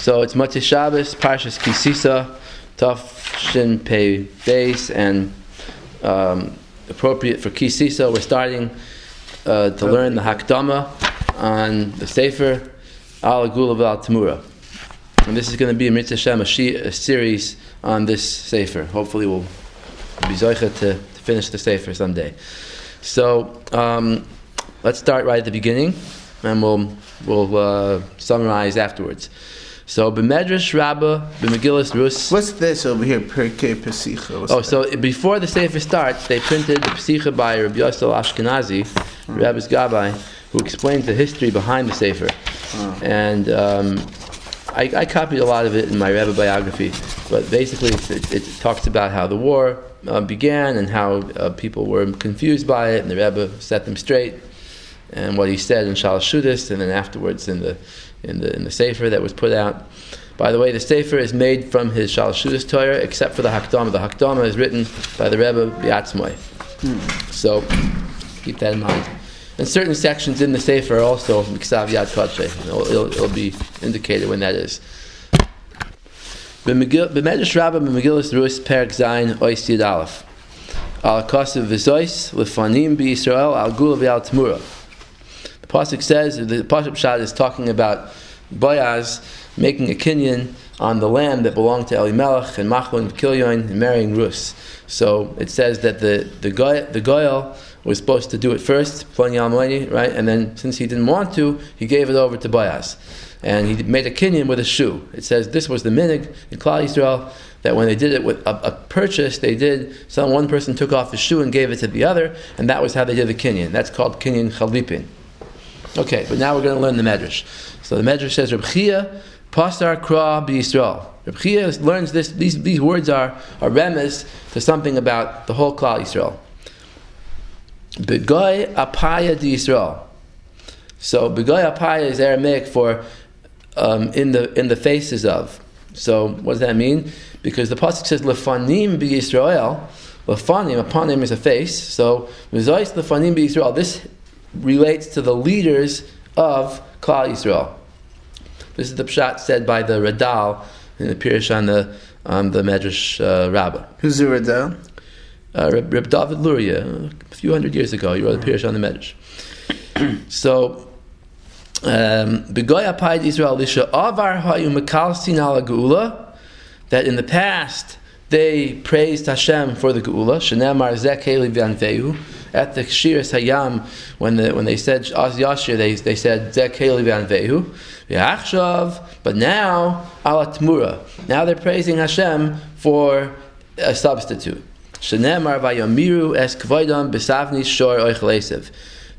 So it's Motzei Shabbos, Parshas Kisisa, Taf Shin Pei Beis, and appropriate for Kisisa. We're starting to learn the Hakdama on the Sefer haGeulah VaAl HaTemurah. And this is going to be a Mitzvah Shem, a series on this Sefer. Hopefully we'll be zoicha to finish the Sefer someday. So let's start right at the beginning, and we'll summarize afterwards. So b'medrash Rabbah b'Megillas Rus. What's this over here? Perkei Pesicha. So before the Sefer starts, they printed the Pesicha by Rabbi Yosel Ashkenazi, Rabbi's Gabbai, who explains the history behind the Sefer. And I copied a lot of it in my Rebbe biography, but basically it talks about how the war began and how people were confused by it, and the Rebbe set them straight, and what he said in Shalosh Shudas, and then afterwards in the Sefer that was put out. By the way, the Sefer is made from his Shalosh Shudas Torah, except for the Hakdama. The Hakdama is written by the Rebbe B'atzmai. So keep that in mind. And certain sections in the Sefer are also Miksav Yad Kodshe. It'll be indicated when that is. B'medrash Rabbah b'Megillas Rus Perek Zayin Ois Yud Aleph. Al Kosev V'zois Lefanim B'Yisrael haGeulah VaAl HaTemurah. The pasuk says, the pasuk pshat is talking about Boaz making a kinyan on the land that belonged to Elimelech and Machlon and Kilyon and marrying Rus. So it says that the goyal was supposed to do it first, Ploni Almoini, right? And then since he didn't want to, he gave it over to Boaz. And he made a kinyan with a shoe. It says this was the minig in Klal Yisrael, that when they did it with a purchase, one person took off his shoe and gave it to the other, and that was how they did the kinyan. That's called kinyan chalipin. Okay, but now we're going to learn the Medrash. So the Medrash says, Reb Chia, Pasar Kra B'Yisrael. Reb Chia learns this. These words are remez to something about the whole Klal Yisrael. Begoy Apaya D'Yisrael. So Begoy Apaya is Aramaic for in the faces of. So what does that mean? Because the pasuk says Lefanim B'Yisrael. Lefanim, upon him is a face. So V'zois Lefanim B'Yisrael. This relates to the leaders of Klal Yisrael. This is the pshat said by the Radal in the Pirush on the Medrash Rabbah. Who's the Radal? Reb David Luria, a few hundred years ago, he wrote a Pirush on the Medrash. So, Begoy Apayid Israel Lisha Avar Hayu Mekalsin Al haGeulah, that in the past they praised Hashem for the Geula. Shenemar Zek Heli V'Anvehu. At the Shiras Hayam, when they said Az Yashir, they said Zek Heli V'Anvehu. V'Achshav, but now Al HaTemurah. Now they're praising Hashem for a substitute. Shenemar Vayamiru Es Kvoidam B'Savni Shor Oichel Esav.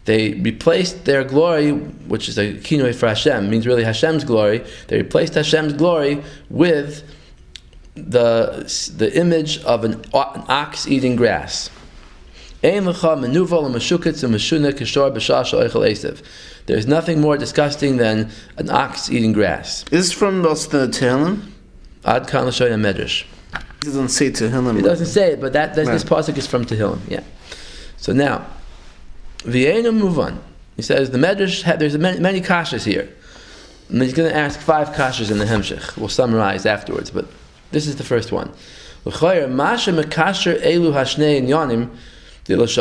They replaced their glory, which is a kinoi for Hashem, means really Hashem's glory. They replaced Hashem's glory with the image of an ox eating grass. There's nothing more disgusting than an ox eating grass. Is this from the Tehillim? Ad Kan L'Shoyim Medrash. It doesn't say Tehillim. It doesn't say it, but this pasuk is from Tehillim. Yeah. So now, V'yeinu Muvan. He says the Medrash. There's many kashas here, and he's going to ask 5 kashas in the Hemshech. We'll summarize afterwards, but this is the first one. L'chayr Masha Mekasher Elu Hashnei Inyanim. What is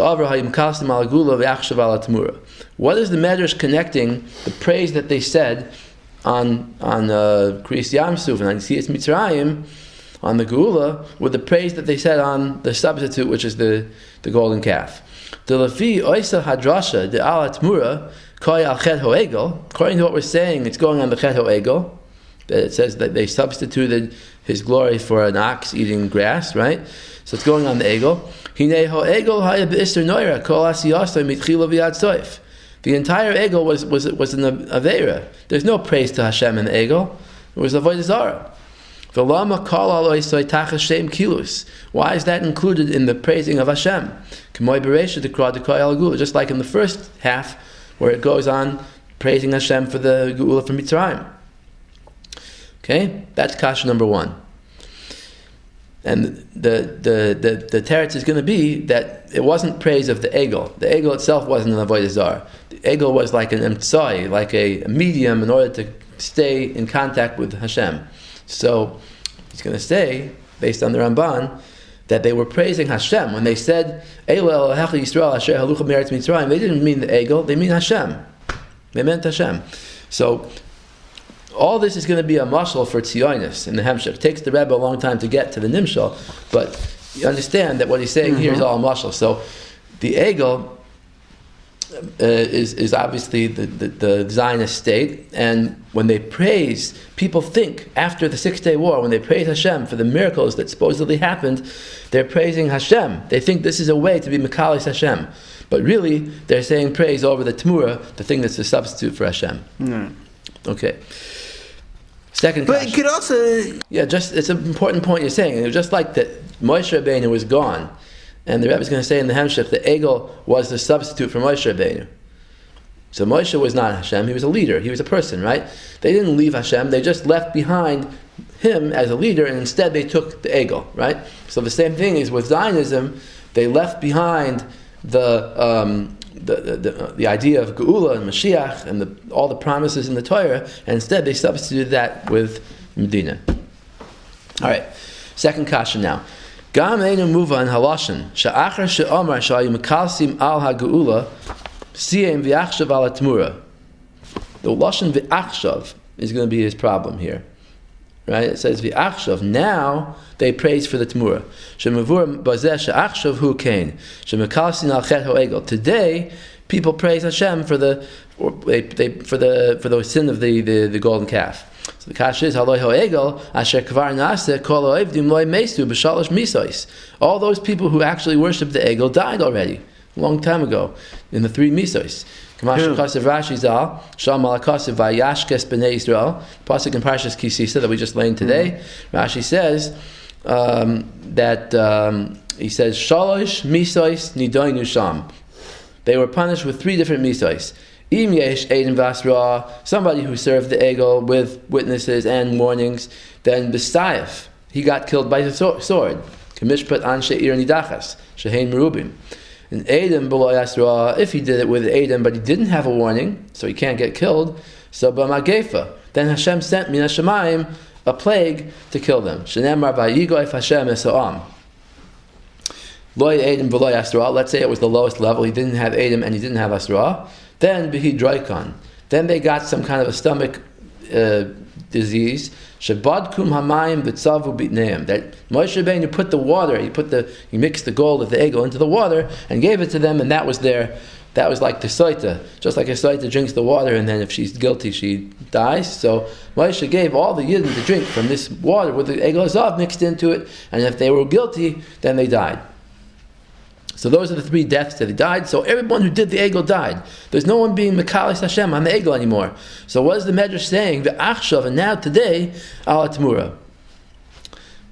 the Medrash connecting the praise that they said on Kriyas Yamsuf and on Yetzias Mitzrayim on the Geula with the praise that they said on the substitute, which is the golden calf? According to what we're saying, it's going on the Chet HaEgel. That it says that they substituted his glory for an ox eating grass, right? So it's going on the Egel. The entire Egel was an Aveira. There's no praise to Hashem in the Egel. It was Avodah Zarah. Why is that included in the praising of Hashem? Just like in the first half, where it goes on praising Hashem for the Geula from Mitzrayim. Okay, that's kasha number 1. And the teretz is going to be that it wasn't praise of the egel. The egel itself wasn't an avodah zarah. The egel was like an emtsai, like a medium in order stay in contact with Hashem. So he's going to say, based on the Ramban, that they were praising Hashem. When they said, Eilel Hecha Yisrael Asher Halucha Meretz Mitzrayim, they didn't mean the Egel, they mean Hashem. They meant Hashem. So all this is going to be a mashal for Tzionis in the Hemshech. It takes the Rebbe a long time to get to the Nimshal, but you understand that what he's saying here is all a mashal. So the Egel is obviously the Zionist state, and when they praise, people think after the 6 Day War, when they praise Hashem for the miracles that supposedly happened, they're praising Hashem. They think this is a way to be Mekalis Hashem, but really they're saying praise over the Temurah, the thing that's a substitute for Hashem. Okay. Second, but it could also, it's an important point you're saying. It was just like that Moshe Rabbeinu was gone. And the Rebbe is going to say in the Hemshech, the Egel was the substitute for Moshe Rabbeinu. So Moshe was not Hashem, he was a leader, he was a person, right? They didn't leave Hashem, they just left behind him as a leader, and instead they took the Egel, right? So the same thing is with Zionism, they left behind the idea of Geula and Mashiach and all the promises in the Torah, and instead they substituted that with Medina. Alright, second kasha now. Gam einu muvan haloshen she'achar she'omar she'ayu mekalsim al haGeulah siyem v'achshav al haTemurah. The loshen v'achshav is going to be his problem here, right? It says v'achshav. Now they praise for the Temurah. She'mavur bazeh she'achshav hu kain she'mekalsim al chet ho'egel. Today, people praise Hashem for the sin of the golden calf. So the kash is haloi ho'egel asher kvar nase kol oivdim loy mesu b'shalosh misos. All those people who actually worshipped the egel died already a long time ago in the 3 misos. Kamash kasev Rashi zal shal malakasev vayashkes b'nei Yisrael. Pasuk in Parshas Kisisa that we just learned today. Rashi says that he says shalosh misos nidoinu sham. They were punished with 3 different misos. Im yesh edim vasra, somebody who served the egel with witnesses and warnings, then b'sayef, he got killed by the sword. Kamishpat anshe ir nidachas, shehein merubim. And edim below yasra, if he did it with edim, but he didn't have a warning, so he can't get killed, so b'magefa, then Hashem sent min hashamayim a plague to kill them. Shenemar vayigoif Hashem esa'am. Loy edim below yasra, let's say it was the lowest level, he didn't have edim and he didn't have asra. Then bihidroikon. Then they got some kind of a stomach disease. Shabadkum hamayim v'tzavu bitneim. That Moshe Rabbeinu put the water, he mixed the gold of the egel into the water and gave it to them, and that was like the soita. Just like a soita drinks the water, and then if she's guilty, she dies. So Moshe gave all the yidden to drink from this water with the egel azav mixed into it, and if they were guilty, then they died. So those are the 3 deaths that he died. So everyone who did the egel died. There's no one being Mekalis Hashem on the egel anymore. So what is the Medrash saying? V'achshav, and now today, al haTemurah.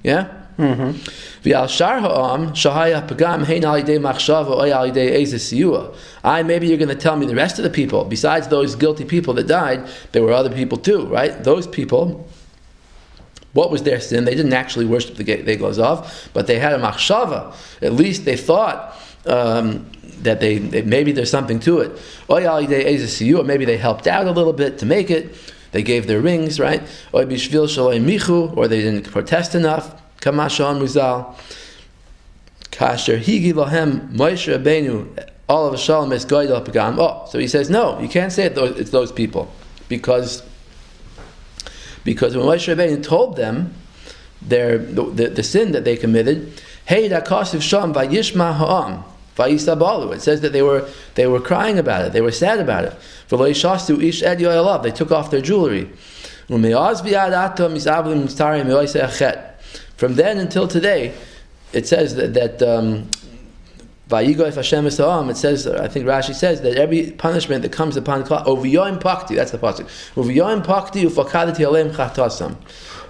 Yeah? V'al shar ha'am shahaya pagam hein al yidei machshava oy al yidei eze siyua. Maybe you're going to tell me the rest of the people, besides those guilty people that died, there were other people too, right? Those people, what was their sin? They didn't actually worship the egel azav, but they had a machshava. At least they thought that they maybe there's something to it. Or maybe they helped out a little bit to make it. They gave their rings, right? Or they didn't protest enough. Kamashon Muzal. Kasher higi lahem Moshe Rabbeinu all of a shalom es goydel pagam. Oh, so he says no, you can't say it's those people because when Moshe Rabbeinu told them the sin that they committed, hey dakasiv sham vayishma ha'am vayisabalu. It says that they were crying about it, they were sad about it. V'lo yishastu ish ed yoelav. They took off their jewelry. From then until today, it says that Vayigoif Hashem Esa'am, it says, I think Rashi says, that every punishment that comes upon Oviyoim Pakti, that's the pasuk. Oviyoim Pakti ufakadati aleim chatasam.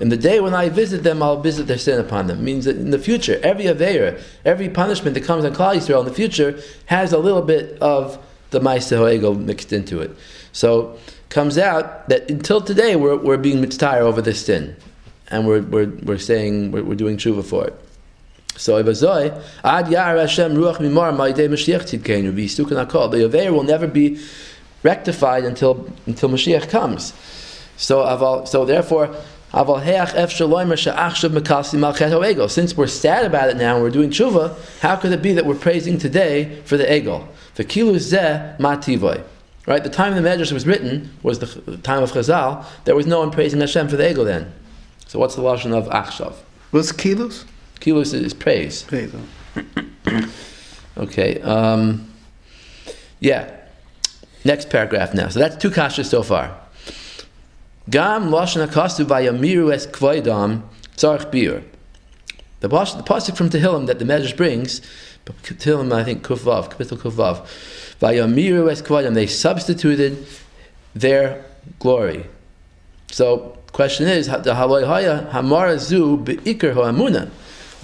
In the day when I visit them, I'll visit their sin upon them. It means that in the future, every aveira, every punishment that comes on Klal Yisrael in the future has a little bit of the Ma'aseh Ha'egel mixed into it. So comes out that until today we're being mitzvah over this sin, and we're saying we're doing tshuva for it. So Ibazoi Ad Yar Hashem Ruach Mimar Ma'idei Mashiach Tzidkenu V'Yistukun Hakol. The Aveir will never be rectified until Mashiach comes. So therefore, since we're sad about it now and we're doing tshuva, how could it be that we're praising today for the egel? The kilu zeh mativoy. Right? The time the Medrash was written was the time of Chazal. There was no one praising Hashem for the egel then. So what's the lashon of achshav? What's kilus? Kilus is praise. Praise. Okay. Yeah. Next paragraph now. So that's 2 kashas so far. Gam lashon hakasu vayamiru es kvaydam tzarich biur. The pasuk from Tehillim that the Medrash brings, Tehillim I think Kuf Vav, capital Kuf Vav, vayamiru es kvaydam. They substituted their glory. So question is, the haloi haya hamara zu beikar ho'amuna.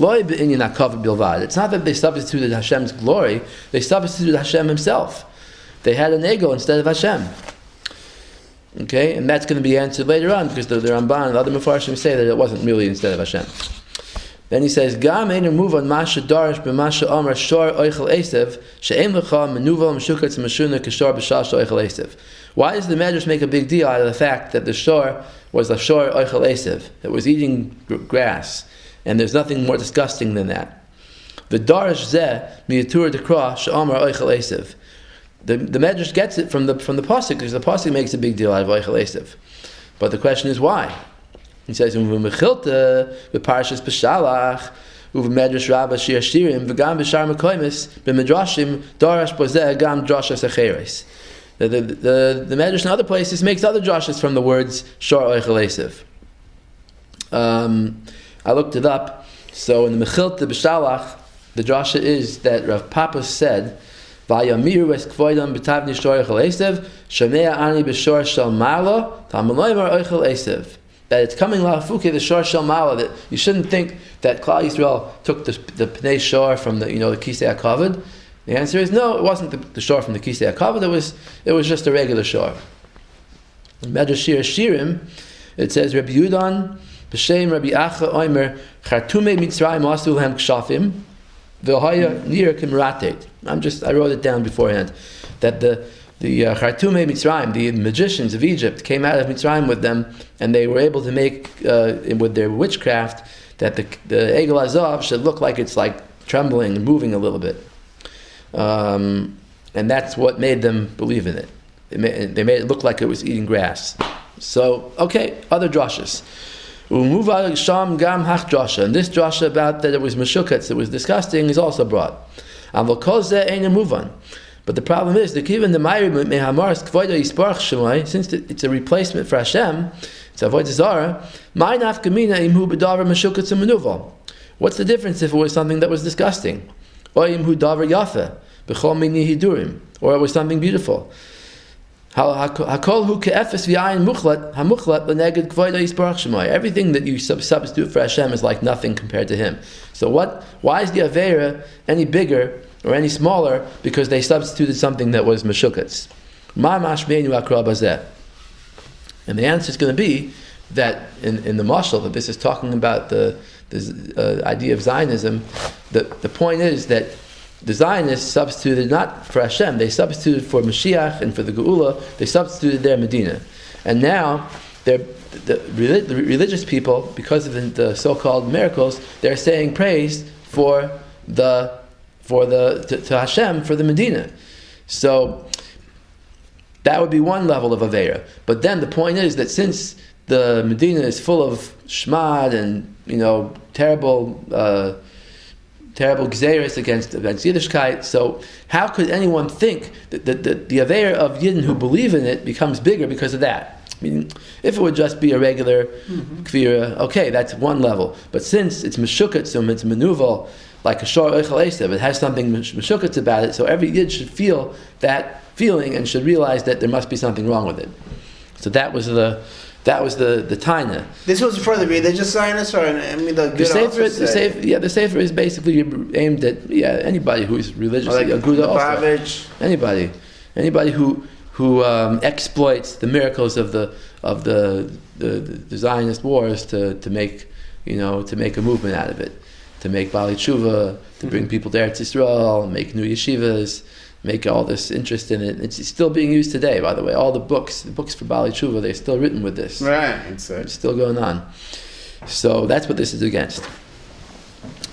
It's not that they substituted Hashem's glory, they substituted Hashem himself. They had an ego instead of Hashem. Okay, and that's going to be answered later on because the Ramban and the other Mefarshim say that it wasn't really instead of Hashem. Then he says, Gam einer muvan masha darish b'masha amar shor oichel esev she'em lecha menuval meshukatz meshuna kishor b'shal oichel esev. Why does the Medrash make a big deal out of the fact that the shor was the shor oichel esev, that was eating grass? And there's nothing more disgusting than that. The darish zeh miyatur dekra she'amar oichel esev. The Medrash gets it from the pasuk because the pasuk makes a big deal out of oichel esev. But the question is why? He says, "Uv'mechilta b'parshas b'shalach uv'medrash rabba shir shirim v'gam b'shar mekoymis b'medrashim darash b'zeh gam drashas acheres." The Medrash in other places makes other drashas from the words shor oichel esev. I looked it up. So in the Mechilta b'shalach, the drasha is that Rav Papa said, "Vayamiru es kvoidam b'tavni shor oichel esev shemea ani b'shor shel mala tamaloymar oichel esev." That it's coming la'afuke the shor shel mala. That you shouldn't think that Klal Yisrael took the pnei shor from the kisei hakavod. The answer is no. It wasn't the shor from the kisei hakavod. It was just a regular shor. In Medrash Shir Shirim, it says Rabbi Yudan b'shem Rabbi Acha Omer Chartumei Mitzrayim asu lehem kshafim v'haya nir kimratet. I wrote it down beforehand that the Chartumei Mitzrayim, the magicians of Egypt, came out of Mitzrayim with them, and they were able to make with their witchcraft that the Egel Azav should look like it's like trembling and moving a little bit, and that's what made them believe in it. They made it look like it was eating grass. So okay, other drashas. And this drasha about that it was meshukatz, it was disgusting, is also brought. But the problem is that even the since it's a replacement for Hashem, it's avodah zara. What's the difference if it was something that was disgusting, or it was something beautiful? Everything that you substitute for Hashem is like nothing compared to Him. So why is the Aveira any bigger or any smaller? Because they substituted something that was Meshukatz. And the answer is going to be that in the mashal, that this is talking about this idea of Zionism. The point is that the Zionists substituted not for Hashem, they substituted for Mashiach and for the Geula, they substituted their Medina. And now, the religious people, because of the so-called miracles, they're saying praise to Hashem for the Medina. So, that would be one level of Aveira. But then the point is that since the Medina is full of shmad and, terrible gzeiros against Yiddishkeit, so how could anyone think that the Aveira of Yidden who believe in it becomes bigger because of that? I mean, if it would just be a regular kvira, okay, that's one level. But since it's meshukatzum, it's manuval, like a shor oichel esev, it has something meshukatz about it, so every Yid should feel that feeling and should realize that there must be something wrong with it. So that was the taina. This was for the religious Zionists, or the sefer is basically aimed at anybody who is religious, aguda also. Anybody who exploits the miracles of the Zionist wars to make a movement out of it, to make Bali Tshuva, to bring people to Eretz Yisrael, make new yeshivas, make all this interest in it. It's still being used today, by the way. All the books for VaAl HaTemurah, they're still written with this. Right. It's still going on. So that's what this is against.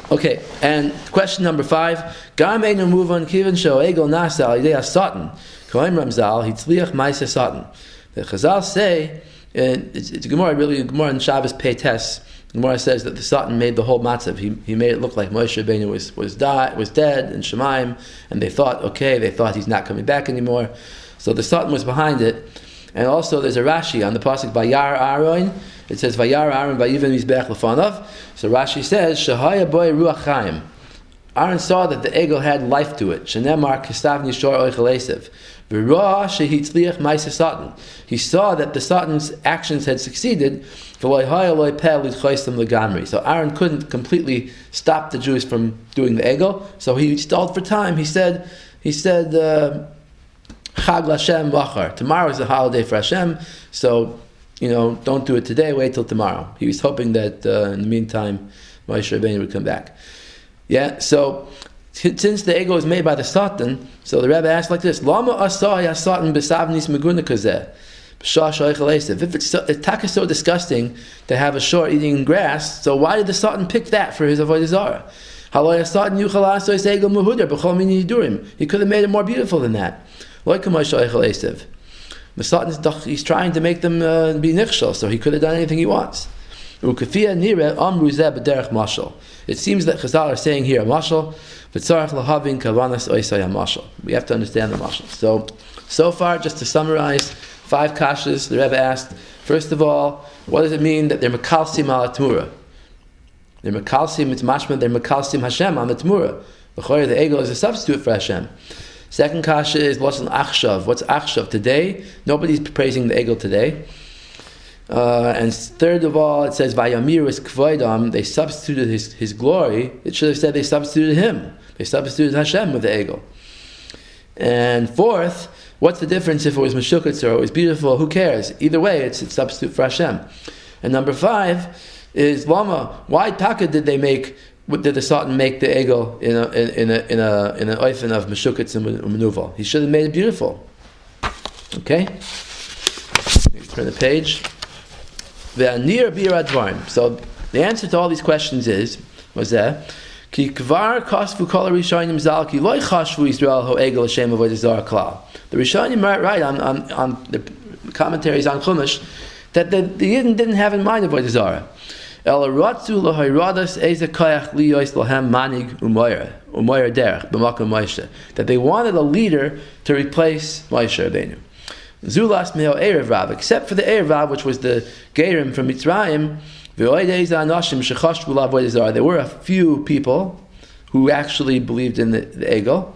Okay, and question number 5. Gam einu muvan kivan she'oegel nasa al yidei ha-satan kohen ramzal hitzliach ma'aseh satan. The Chazal say, and it's a Gemara, really, a Gemara in Shabbos Peites. Gemara says that the Satan made the whole matzav. He made it look like Moshe Rabbeinu was dead in Shemaim, and they thought he's not coming back anymore. So the Satan was behind it. And also there's a Rashi on the pasuk Vayar Aaron. It says Vayar Aaron Vayiven Mizbeach Lefanav. So Rashi says Shahaya Boy Ruach Chaim. Aaron saw that the egel had life to it. Shenemar Kistav Nishor Oichel Esav. He saw that the Satan's actions had succeeded. So Aaron couldn't completely stop the Jews from doing the egel. So he stalled for time. He said, Chag Lashem Vachar. Tomorrow is a holiday for Hashem, so don't do it today. Wait till tomorrow. He was hoping that in the meantime, Moshe Rabbeinu would come back. Yeah. So since the ego is made by the Satan, so the Rebbe asked like this: Lama asay Satan besavnis meguna kazeh. If it's so disgusting to have a shore eating grass, so why did the Satan pick that for his avodah zarah? He could have made it more beautiful than that. The Satan he's trying to make them be nichshel, so he could have done anything he wants. It seems that Chazal are saying here a mashal. We have to understand the mashal. So far, just to summarize, 5 kashas the Rebbe asked. First of all, what does it mean that they're mekalsim al Temurah? They're mekalsim, it's mashma, they're mekalsim Hashem on the Temurah. The egel is a substitute for Hashem. Second kasha is lashon achshav. What's achshav? Today, nobody's praising the egel today. And third of all, it says vayamir is kvoidam. They substituted his glory. It should have said they substituted him. They substituted Hashem with the egel. And fourth, what's the difference if it was meshukatz or it was beautiful? Who cares? Either way, it's a substitute for Hashem. And number 5 is lama. Why taka did the Satan make the egel in an oifen of meshukatz and menuval? He should have made it beautiful. Okay, turn the page. So the answer to all these questions was that the Rishonim write on the commentaries on Chumash that the Yidden didn't have in mind avodah zarah. That they wanted a leader to replace Moshe Rabbeinu. Zulas meo Erev Rav, except for the Erev Rav, which was the Gerim from Mitzrayim. There were a few people who actually believed in the egel.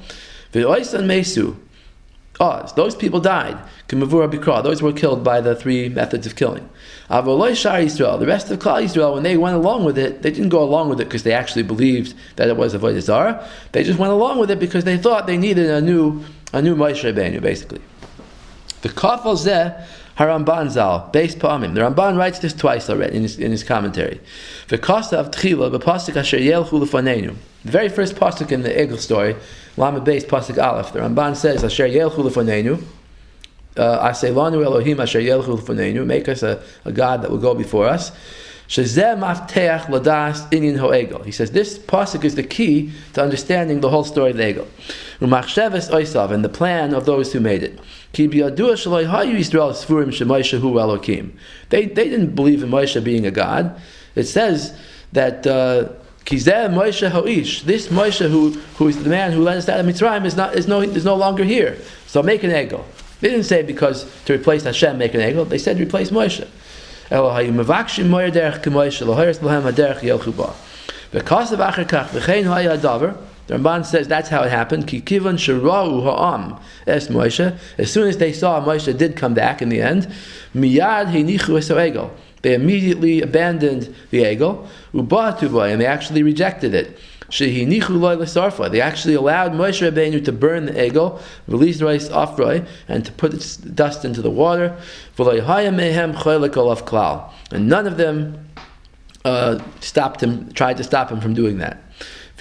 Those people died. Those were killed by the 3 methods of killing. The rest of Klal Yisrael, when they went along with it, they didn't go along with it because they actually believed that it was avodah zarah. They just went along with it because they thought they needed a new Moshe Rabbeinu, basically. The Kafal Zeh Haramban Zal, base Pa'amim. The Ramban writes this twice already in his commentary. The Kosav Tchila b'Pasuk Asher Yelchu Lefanenu. The very first pasuk in the Egel story, Lama base Pasuk Aleph. The Ramban says Asher Yelchu Lefanenu. Aseilanu Elohim Asher Yelchu Lefanenu. Make us a God that will go before us. Shezeh Mafteach Ladas Inyan Ho'egel. He says this pasuk is the key to understanding the whole story of the Egel. Umachsheves Oisav, and the plan of those who made it. They didn't believe in Moshe being a god. It says that Moshe Ho'ish, this Moshe who is the man who led us out of Mitzrayim is no longer here. So make an egel. They didn't say because to replace Hashem make an egel. They said replace Moshe. The Ramban says that's how it happened. As soon as they saw Moshe did come back in the end, they immediately abandoned the egel, and they actually rejected it. They actually allowed Moshe Rabbeinu to burn the egel, release the rice off roy, and to put its dust into the water. And none of them tried to stop him from doing that.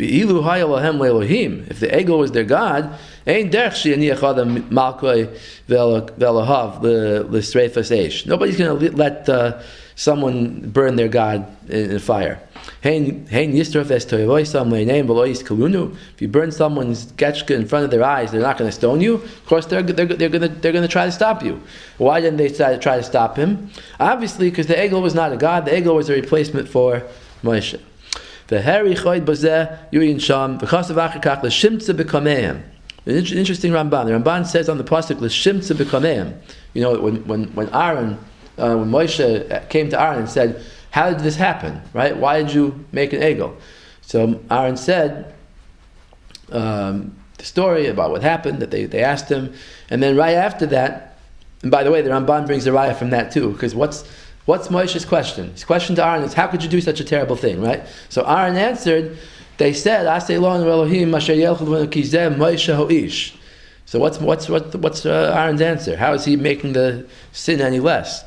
V'ilu haya lahem le'elohim. If the egel was their god, ein derech she'aniach adam malkoi ve'elahav l'streifas eish. Nobody's going to let someone burn their god in fire. If you burn someone's getchka in front of their eyes, they're not going to stone you. Of course, they're going to try to stop you. Why didn't they try to stop him? Obviously, because the egel was not a god. The egel was a replacement for Moshe. The interesting Ramban. The Ramban says on the pasuk l'shimtza b'kameim. You know, when Aaron, when Moshe came to Aaron and said, "How did this happen? Right? Why did you make an egel?" So Aaron said the story about what happened, that they asked him, and then right after that, and by the way, the Ramban brings a raya from that too, because what's Moshe's question? His question to Aaron is, how could you do such a terrible thing, right? So Aaron answered, they said, "Asay lo Elohim asher yelchul kizeh Moshe ho'ish." So what's Aaron's answer? How is he making the sin any less?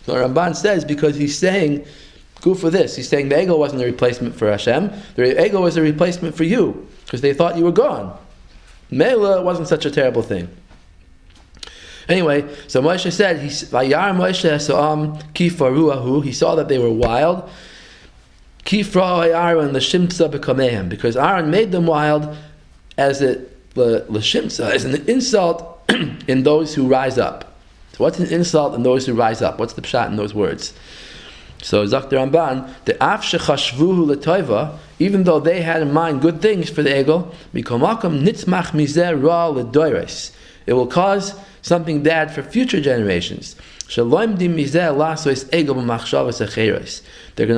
So Ramban says, because he's saying, go for this. He's saying the egel wasn't a replacement for Hashem. The egel was a replacement for you, because they thought you were gone. Mela wasn't such a terrible thing. Anyway, so Moshe said, he saw that they were wild. Because Aaron made them wild as an insult in those who rise up. So what's an insult in those who rise up? What's the pshat in those words? So Zakh the Ramban, the af shechashvuhu l'toiva, even though they had in mind good things for the egel, mikomakom nitzmach mizeh ra l'doires. It will cause something bad for future generations. They're going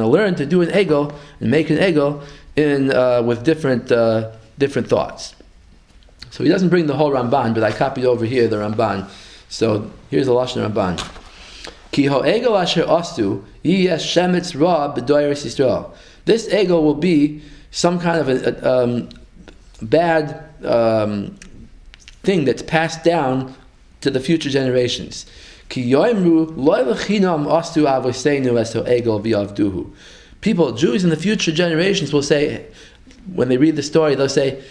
to learn to do an egel and make an egel with different thoughts. So he doesn't bring the whole Ramban, but I copied over here the Ramban. So here's the Lashon Ramban. Ki ha'egel asher astu yiyes shemitz ra b'doires Yisrael. This egel will be some kind of a bad thing that's passed down to the future generations. Ki yoimru lo lechinam astu avoseinu eso egel v'yavduhu. People, Jews in the future generations will say, when they read the story, they'll say,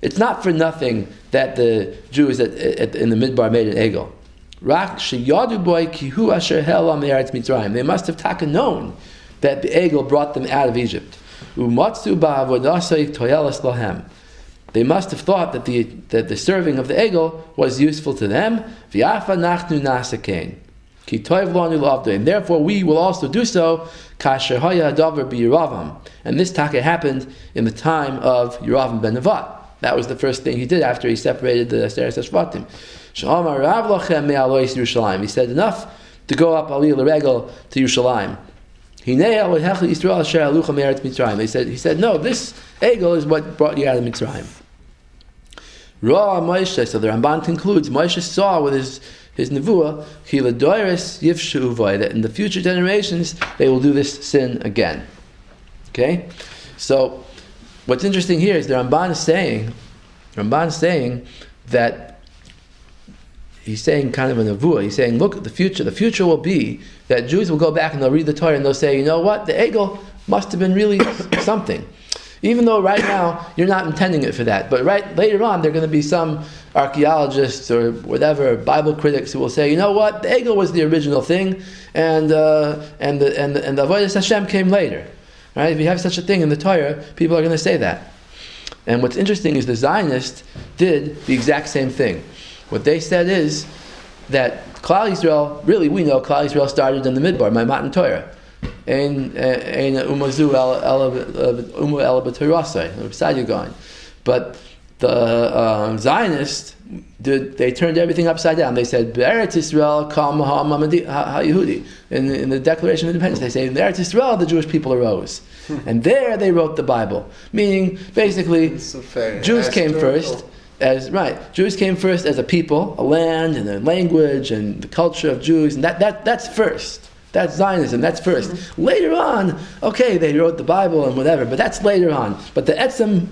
it's not for nothing that the Jews in the Midbar made an egel. Rak sheyadu boy kihu asher hel am eretz Mitzrayim. They must have known that the egel brought them out of Egypt. Umatzu ba'avodasei toyelas lahem. They must have thought that the serving of the egel was useful to them. V'afa nachnu nasakein. Ki toiv lanu lavdei. And therefore we will also do so. Kasher haya hadavar b'Yeravam. And this taka happened in the time of Yeravam ben Nevat. That was the first thing he did after he separated the Aseres HaShvatim. Sh'amar rav lachem me'alois Yerushalayim. He said, enough to go up aliyah l'regel to Yerushalayim. Hinei alohecha Yisrael asher alucha me'eretz Mitzrayim. He said, no, this egel is what brought you out of Mitzrayim. Ra Moshe, so the Ramban concludes, Moshe saw with his nevuah, ki l'doires yifshu uvay, that in the future generations they will do this sin again. Okay? So, what's interesting here is the Ramban is saying that he's saying kind of a nevuah. He's saying, look, the future will be that Jews will go back and they'll read the Torah and they'll say, you know what, the egel must have been really something. Even though right now you're not intending it for that, but later on there are going to be some archaeologists or whatever Bible critics who will say, you know what, the egel was the original thing, and the avodas Hashem came later. Right? If you have such a thing in the Torah, people are going to say that. And what's interesting is the Zionists did the exact same thing. What they said is that Klal Yisrael, really we know Klal Yisrael started in the Midbar, my Matan Torah. But the Zionists they turned everything upside down. They said Be'eretz Yisrael Kal HaYehudi. In the Declaration of Independence, they say in Eretz Yisrael the Jewish people arose, and there they wrote the Bible. Meaning, basically, Jews came first. Jews came first as a people, a land, and a language, and the culture of Jews, and that's first. That's Zionism, that's first. Mm-hmm. Later on, okay, they wrote the Bible and whatever, but that's later on. But the etzem,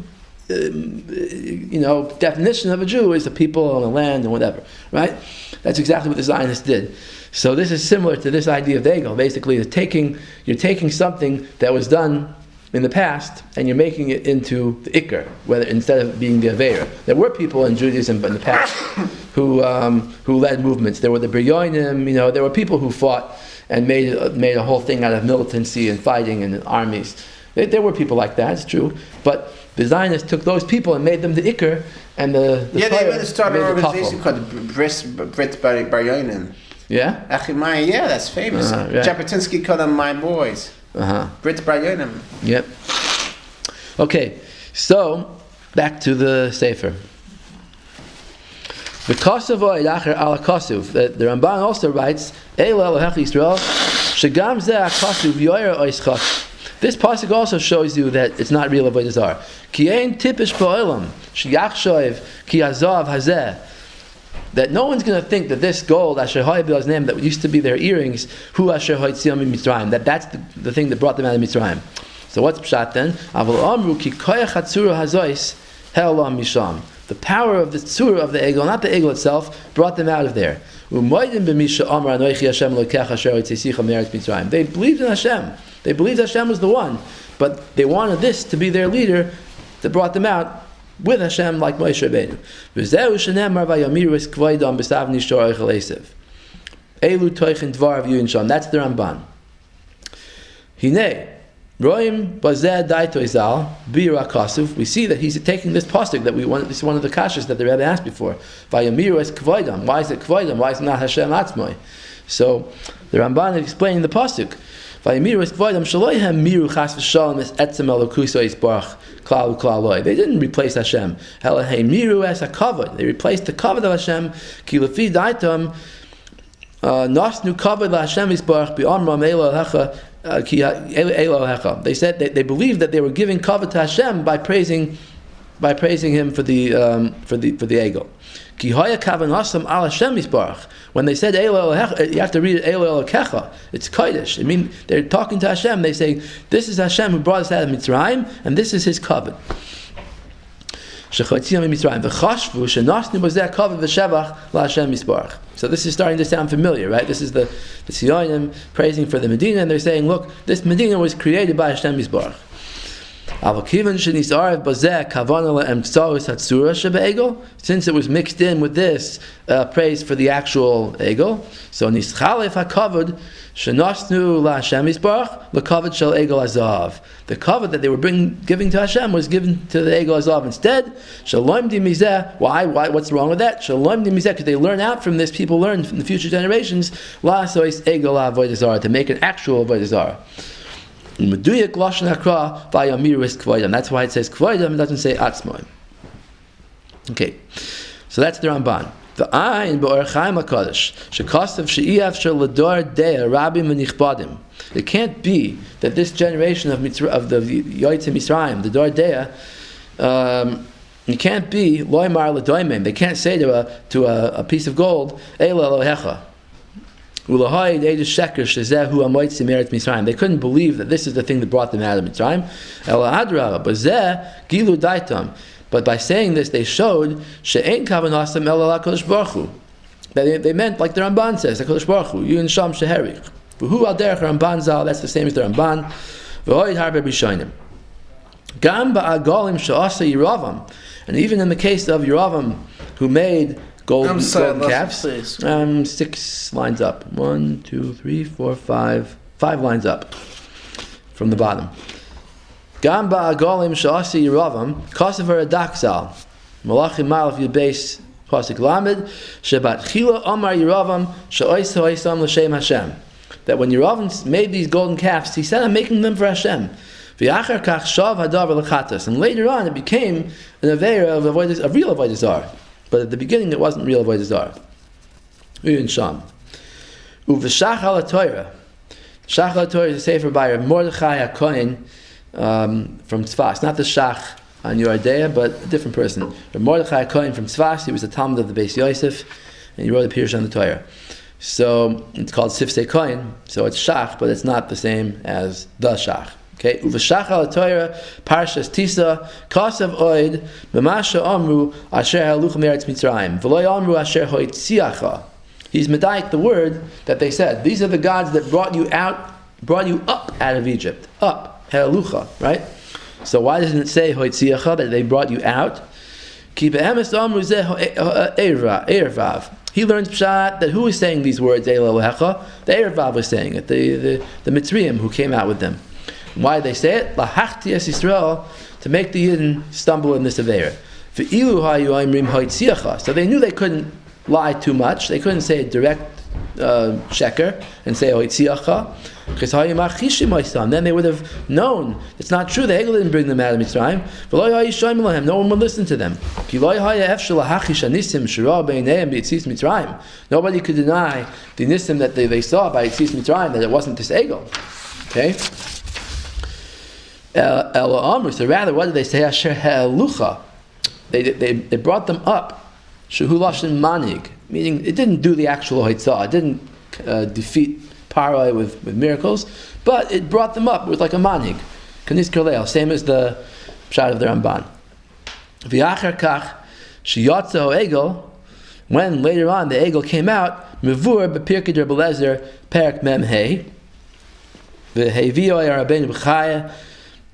definition of a Jew is a people and a land and whatever, right? That's exactly what the Zionists did. So this is similar to this idea of the egel. Basically, you're taking something that was done in the past, and you're making it into the Iker, whether instead of being the Aveira. There were people in Judaism in the past who led movements. There were the Biryonim, there were people who fought and made a whole thing out of militancy and fighting and armies. There were people like that, it's true. But the Zionists took those people and made them the Iker, and the they even started an organization called Brit Biryonim. Yeah? Achimai, yeah, that's famous. Right. Jabotinsky called them My Boys. Brit Biryonim. Yep. Okay, so back to the Sefer. The Kosovo Ilacher ala Kosov. The Ramban also writes, Eilo Elohech Yisrael, Shegam Zeh HaKosov Yoyer Oischot. This pasuk also shows you that it's not real avodah zarah. Ki ein tipish ba'olam sheyachshov ki hazav hazeh. That no one's going to think that this gold asher ha'bil name that used to be their earrings, hu asher ha'itziam in Mitzrayim. That's the thing that brought them out of Mitzrayim. So what's pshat then? Avol amru ki koyach hatzura hazois he'olam misham. The power of the tzura of the egel, not the egel itself, brought them out of there. They believed in Hashem. They believed Hashem was the one, but they wanted this to be their leader that brought them out with Hashem, like Moshe Rabbeinu. That's the Ramban. Hine roim bazeh daitoizal bira kasuv. We see that he's taking this pasuk that we want. This is one of the kashas that the Rebbe asked before. Vayamiru es kvoidam. Why is it kvoidam? Why is it not Hashem atzmoi? So the Ramban is explaining the pasuk. They didn't replace Hashem. They replaced the kavod of Hashem. They said they believed that they were giving kavod to Hashem by praising him for the egel. When they said Eilo Elohecha, you have to read Eilo Elokecha. It's Kodesh. I mean, they're talking to Hashem. They say, this is Hashem who brought us out of Mitzrayim, and this is His kavod. So this is starting to sound familiar, right? This is the Sionim praising for the Medina, and they're saying, look, this Medina was created by Hashem Yisbarach. Since it was mixed in with this praise for the actual egel, so nischalef hakavod shenasnu laHashem yisbarach lekavod shel egel azav. The kavod that they were giving to Hashem was given to the egel azav instead. Shalom di mizeh. Why? What's wrong with that? Shalom di mizeh, because they learn out from this. People learn from the future generations. La sois egel avodah zarah, to make an actual avodah zarah. That's why it says kvoidam, it doesn't say atzmoim. Okay, so that's the Ramban. The ayin be'or chaim hakadosh shekasav she'iyav shel lador dea rabim v'nichbadim. It can't be that this generation of the Yotzei Mitzrayim, the Dor Dea, it can't be loymar ladoimim. They can't say to a piece of gold, Eilo Elohecha. They couldn't believe that this is the thing that brought them out of Mitzrayim. But by saying this, they showed that they meant, like the Ramban says, HaKadosh Baruch Hu, Yun Sham Sheherich. That's the same as the Ramban. And even in the case of Yeravam, who made golden calves, 6 lines up. 1, 2, 3, 4, 5 lines up from the bottom. Gamba agolim shasi Yeravam kosever adaksal malachim malach yudbeis pasuk lamed shebat chila amar Yeravam sheois hoisam l'shem Hashem. That when Yeravam made these golden calves, he said, "I'm making them for Hashem." V'achar kach shav hadavar lechatas, and later on it became an aveira of real avodah zarah. But at the beginning, it wasn't real avodah zarah. Uyin sham. Uv'shach HaTorah. Shach HaTorah is a sefer by Mordechai HaKohen from Tzfas. Not the Shach on Yordea, but a different person. Mordechai HaKohen from Tzfas. He was a Talmud of the Beis Yosef, and he wrote a Pirush on the Torah. So it's called Sifsei Kohen. So it's Shach, but it's not the same as the Shach. Okay, uv'shach HaTorah parshas Tisa kasav oid b'masha amru asher halucha me'eretz Mitzrayim v'lo amru asher hoitziacha. He's medayik the word that they said. These are the gods that brought you up out of Egypt. Up. halucha, right? So why doesn't it say hoitziacha, that they brought you out? Ki be'emes amru zeh eirvav. He learns pshat that who is saying these words, Eilah, the Eirvav was saying it, the Mitzrayim who came out with them. Why did they say it? Lahachti es Yisrael, to make the Yidden stumble in this Aveira. So they knew they couldn't lie too much. They couldn't say a direct sheker and say hoitziacha, because then they would have known it's not true. The Egel didn't bring them out of Mitzrayim. No one would listen to them. Nobody could deny the nisim that they saw by Yitzis Mitzrayim, that it wasn't this Egel. Okay. So rather, what did they say? Asher ha'elucha. They brought them up. Shehu lashon manig, meaning it didn't do the actual hoitzah. It didn't defeat Paroi with miracles, but it brought them up with like a manig. Kanis Kolel, same as the pshat of the Ramban. V'achar kach sheyatza Egel, when later on the Egel came out, mevur b'pirkei Rebbe Lezer perak mem hey, v'hevio Rabbeinu B'chaya,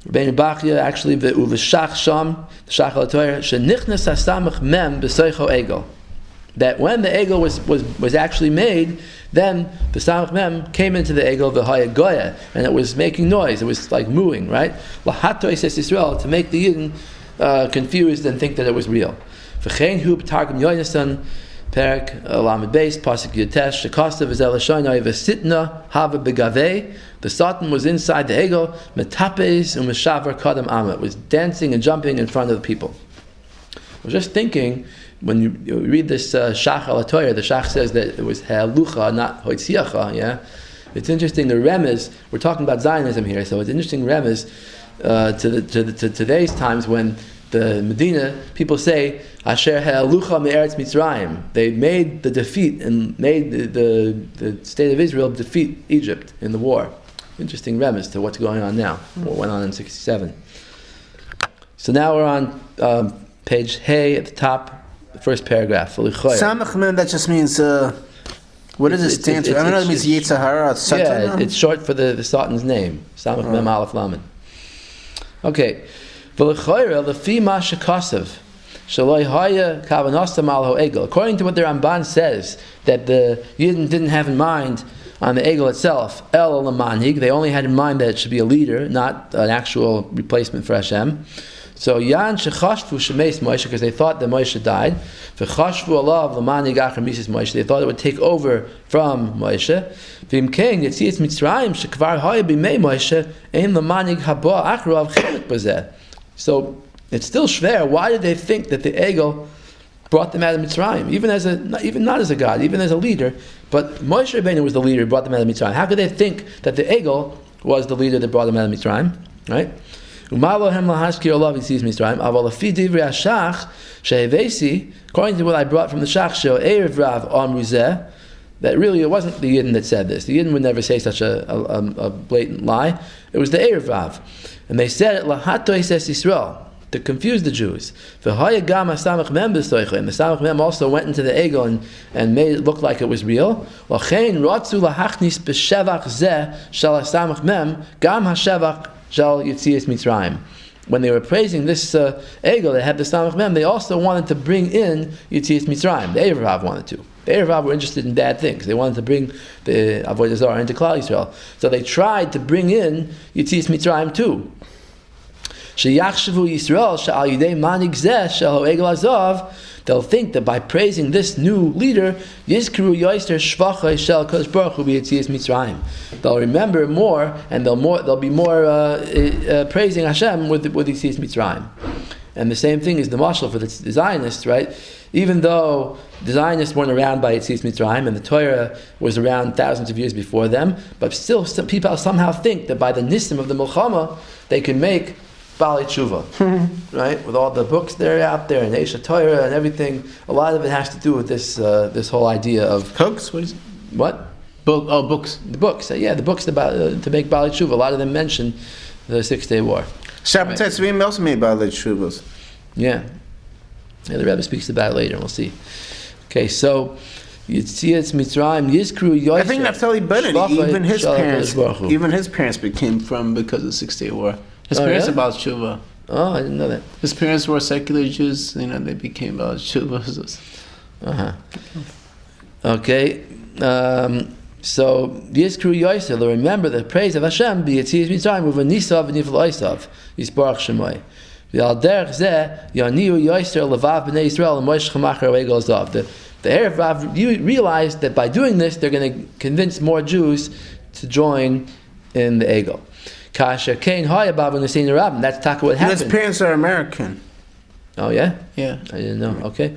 Rabbeinu Bachya actually v'uv'shach sham the shach al-Torah shenichnas hasamach mem b'soicho Egel, that when the Egel was actually made, then the Samach Mem came into the Egel the haGeulah, and it was making noise. It was like mooing, right? Lahato says Israel, to make the Yidden confused and think that it was real. V'chein hu b'targum yonasan perak lamed beis pasuk yotesh shekostav v'zel hashanai v'sitna hava begavei. The Satan was inside the Egel metapes u'meshavar kadam ama. It was dancing and jumping in front of the people. I was just thinking, when you read this Shach al Torah, the Shach says that it was halucha, not hoitziacha. Yeah, it's interesting. The remez, we're talking about Zionism here, so it's interesting remez to today's times when the Medina people say Asher halucha me'eretz Mitzrayim. They made the defeat and made the state of Israel defeat Egypt in the war. Interesting remez to what's going on now. What went on in '67. So now we're on page Hey at the top. The first paragraph. Samach Mem, that just means, what does it stand for? I don't know, it means Yitzhahara. Yeah, it's short for the Satan's name. Samach Mem Aleph Lamed. Okay. According to what the Ramban says, that the Yidden didn't have in mind on the Egel itself, El Lamanig, they only had in mind that it should be a leader, not an actual replacement for Hashem. So Yan shechashvu shemeis Moshe, because they thought that Moshe died. V'chashvu alav l'manig achar mises Moshe, they thought it would take over from Moshe. V'imkein yetzias Mitzrayim shekvar haya b'mei Moshe ein l'manig haba acharav chelik bazeh. So it's still shver. Why did they think that the Egel brought them out of Mitzrayim, even not as a god, even as a leader? But Moshe Rabbeinu was the leader who brought them out of Mitzrayim. How could they think that the Egel was the leader that brought them out of Mitzrayim? Right? According to what I brought from the Shach, that really it wasn't the Yidden that said this. The Yidden would never say such a blatant lie. It was the Erev. And they said it Lahato says Yisrael, to confuse the Jews. And the Samach Mem also went into the Egel and made it look like it was real. When they were praising this Egel that had the Samach Mem, they also wanted to bring in Yetzias Mitzrayim. The Erev wanted to. The Erev were interested in bad things. They wanted to bring the Avodah Zarah into Klal Yisrael. So they tried to bring in Yetzias Mitzrayim too. Sheyachshavu Yisrael she'al yidei manig zeh shel Egel Azav. They'll think that by praising this new leader, Yizkru Yoister Shvachai Shel Kodesh Baruch Hu B'Yetzias Mitzrayim. They'll remember more, and they'll be more praising Hashem with Yetzias Mitzrayim. And the same thing is the mashal for the Zionists, right? Even though the Zionists weren't around by Yetzias Mitzrayim, and the Torah was around thousands of years before them, but still some people somehow think that by the nisim of the Milchama, they can make Baalei Tshuva, right? With all the books that are out there, and Esha Torah and everything, a lot of it has to do with this whole idea of books. What? Books. The books. The books about to make Baalei Tshuva. A lot of them mention the 6-day war. Shabbat Tzvim also made Baalei Tshuvas. Yeah, the Rebbe speaks about it later. We'll see. Okay, so Yitzias Mitzrayim Yizkru Yosef. I think Naphtali Bennett, even his parents became from because of the 6 Day War. His parents about tshuva. Oh, I didn't know that. His parents were secular Jews. They became about tshuva. Okay. So Yizkru Yosef, remember the praise of Hashem. B'Yitzias Mitzrayim uva Nisav v'Nifl Oisav Yisparach Shemoy. V'al derech zeh Yaniu Yosef levav b'nei Yisrael l'moish chamachar oegel zav. The Erev Rav realized that by doing this, they're going to convince more Jews to join in the Egel. Kasha Kain Hayabav and the Rabbin. That's taka what happened. His parents are American. Oh yeah, yeah. I didn't know. Okay,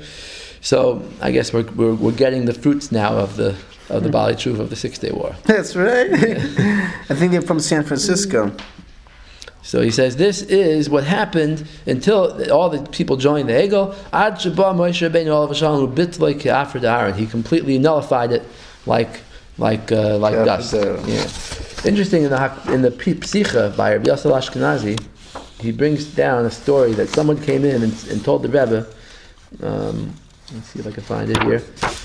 so I guess we're getting the fruits now of the VaAl HaTemurah of the 6 Day War. That's right. I think they're from San Francisco. So he says this is what happened until all the people joined the Egel. Ad Shabbat Moshe Rabbeinu Olav Hashem Bitloi Ke'afar D'Aaron. He completely nullified it like dust. Yeah. Interesting in the Psicha by Rabbi Yosef Ashkenazi, he brings down a story that someone came in and told the Rebbe. Let's see if I can find it here.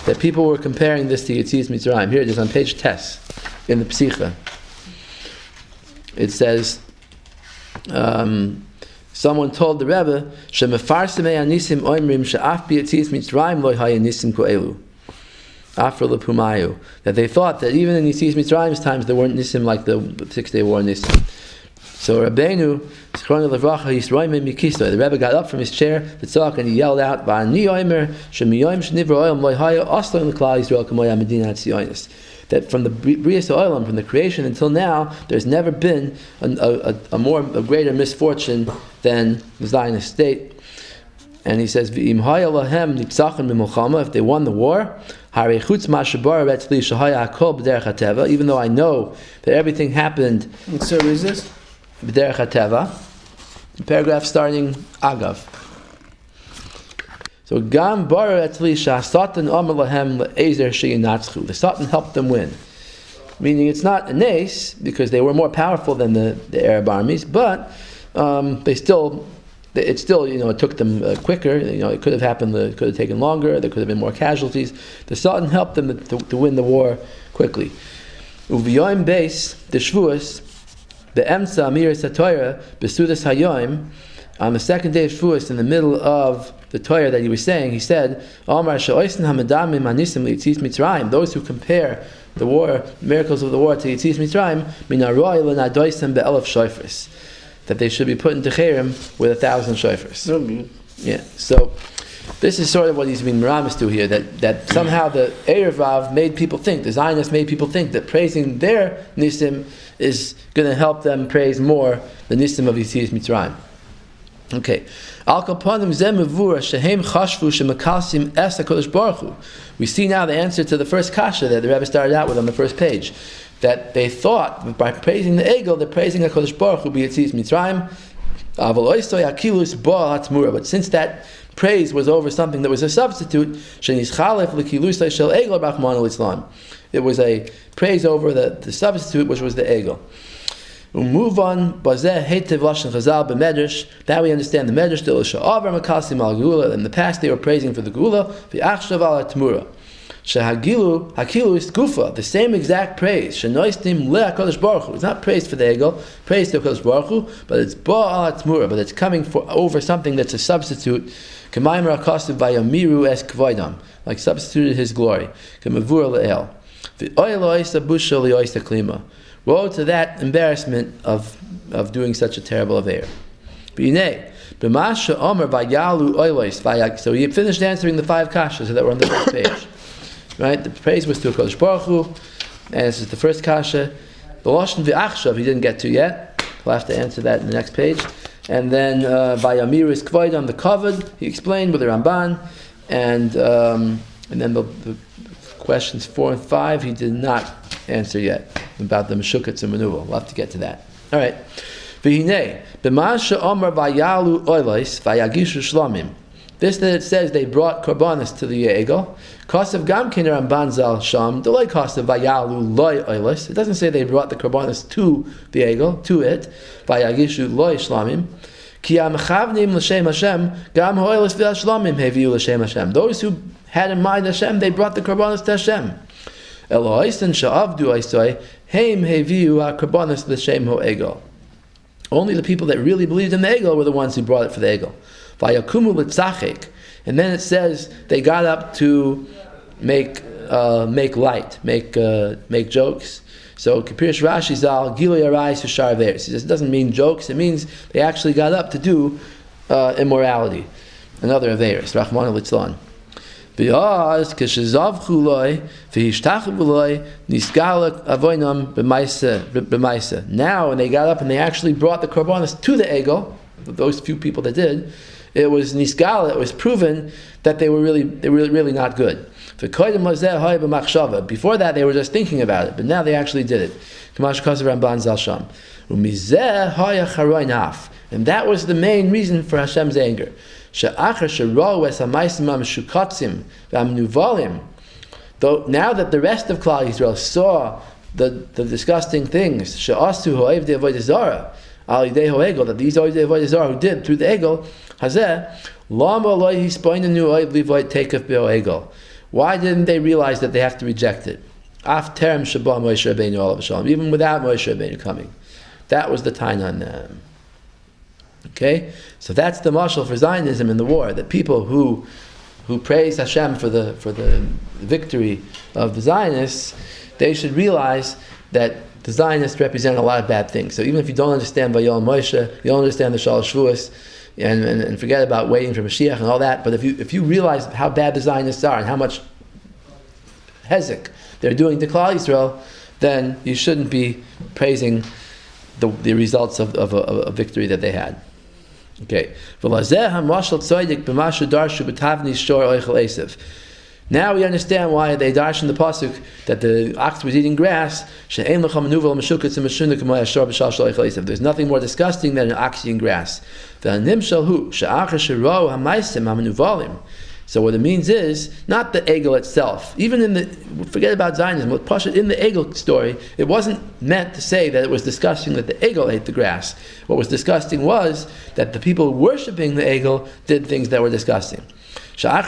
That people were comparing this to Yitzias Mitzrayim. Here it is on page Tes in the Psicha. It says. Someone told the Rebbe, "Shemefarsimei anisim oimrim she'af b'yitzias Mitzrayim lo haya nisim ko'elu." After Lepumayu, that they thought that even in Yitzias Mitzrayim's times there weren't nisim like the 6 Day War nisim. So Rabbeinu, the Rebbe got up from his chair, the tzak, and he yelled out, "Va'ani oimer shemiyoyim shnivra olam lo haya aslan l'klal Yisrael kamoya medina tzionis." That from the Brias Olam, from the creation until now, there's never been a greater misfortune than the Zionist state. And he says, "V'im haya lahem nipsachem b'milchama." If they won the war, harei chutz ma'shabar etzli shahaya hakol b'derech hateva. Even though I know that everything happened. So is this b'derech hateva? Paragraph starting Agav. So Gam Bara Etlisha Satan Amar Lahem Le'ezer Sheyinatzchu. The Satan helped them win. Meaning it's not a nace because they were more powerful than the Arab armies, but it still it took them quicker. It could have happened. It could have taken longer. There could have been more casualties. The Satan helped them to win the war quickly. Uviyoim Beis the Shvuas the Emsa Amir Satoira Besudas Hayoim. On the second day of Shavuos, in the middle of the Torah that he was saying, he said, those who compare the war, miracles of the war to Yitzias Mitzrayim, that they should be put into Cherem with 1,000 shofars. Yeah, so this is sort of what he's being meramis to here, that somehow the Erev Rav made people think, the Zionists made people think that praising their Nisim is going to help them praise more the Nisim of Yitzias Mitzrayim. Okay. We see now the answer to the first kasha that the Rebbe started out with on the first page. That they thought by praising the Egel, they're praising HaKadosh Baruch Hu b'Yitzias Mitzrayim. But since that praise was over something that was a substitute, it was a praise over the substitute, which was the Egel. We'll move on. That we understand the medrash. In the past, they were praising for the geula. VaAl HaTemurah. haGeulah is gufa, the same exact praise. It's not praise for the Egel, praise to HaKadosh Baruch Hu, but it's VaAl HaTemurah, but it's coming over something that's a substitute. Like substituted his glory. Woe to that embarrassment of doing such a terrible affair. So he finished answering the 5 kashas that were on the first page. Right? The praise was to HaKadosh Baruch Hu, and this is the first kasha. The Lashon v'achshav he didn't get to yet. We'll have to answer that in the next page. And then Vayamir is kvoidam, the kavod, he explained with the Ramban, and then the questions 4 and 5 he did not answer yet about the Meshukatz and Menuva. We'll have to get to that. All right. V'hinei b'ma she'omar vayalu oilos vayagishu shlamim. This that it says they brought korbanos to the Egel. Kosav gam ken Ramban zal sham. The loy kosav vayalu loy oilos. It doesn't say they brought the korbanos to the Egel, to it. Vayagishu loy shlamim. Ki amchavnim l'shem Hashem gam hoilos v'ashlamim heviu l'shem Hashem. Those who had in mind Hashem, they brought the korbanos to Hashem. Only the people that really believed in the egel were the ones who brought it for the egel. And then it says they got up to make light, make jokes. So Kapirish Rashi Zal Gilui Arais Hushar Averis. He says it doesn't mean jokes. It means they actually got up to do immorality, another Averis. Rachmana Litzlan. Because Kishazavchuloi Vihishtachavuloy Nisgalak Avoinam B'maisa. Now, when they got up and they actually brought the korbanos to the egel, those few people that did, it was Nisgal. It was proven that they were really not good. Before that, they were just thinking about it, but now they actually did it. And that was the main reason for Hashem's anger. Though now that the rest of Klal Yisrael saw the disgusting things that these Avodah Zarah who did through the egel, why didn't they realize that they have to reject it? Even without Moshe Rabbeinu coming. That was the time on them. Okay? So that's the mashal for Zionism in the war, that people who praise Hashem for the victory of the Zionists, they should realize that the Zionists represent a lot of bad things. So even if you don't understand VaAl Moshe, you don't understand the Shalosh Shavuos, and forget about waiting for Mashiach and all that, but if you realize how bad the Zionists are and how much hezek they're doing to Klal Yisrael, then you shouldn't be praising the results of a victory that they had. Okay. Now we understand why they darshan the pasuk that the ox was eating grass. There's nothing more disgusting than an ox eating grass. So what it means is not the egel itself. Even forget about Zionism. In the egel story, it wasn't meant to say that it was disgusting that the egel ate the grass. What was disgusting was that the people worshipping the egel did things that were disgusting. That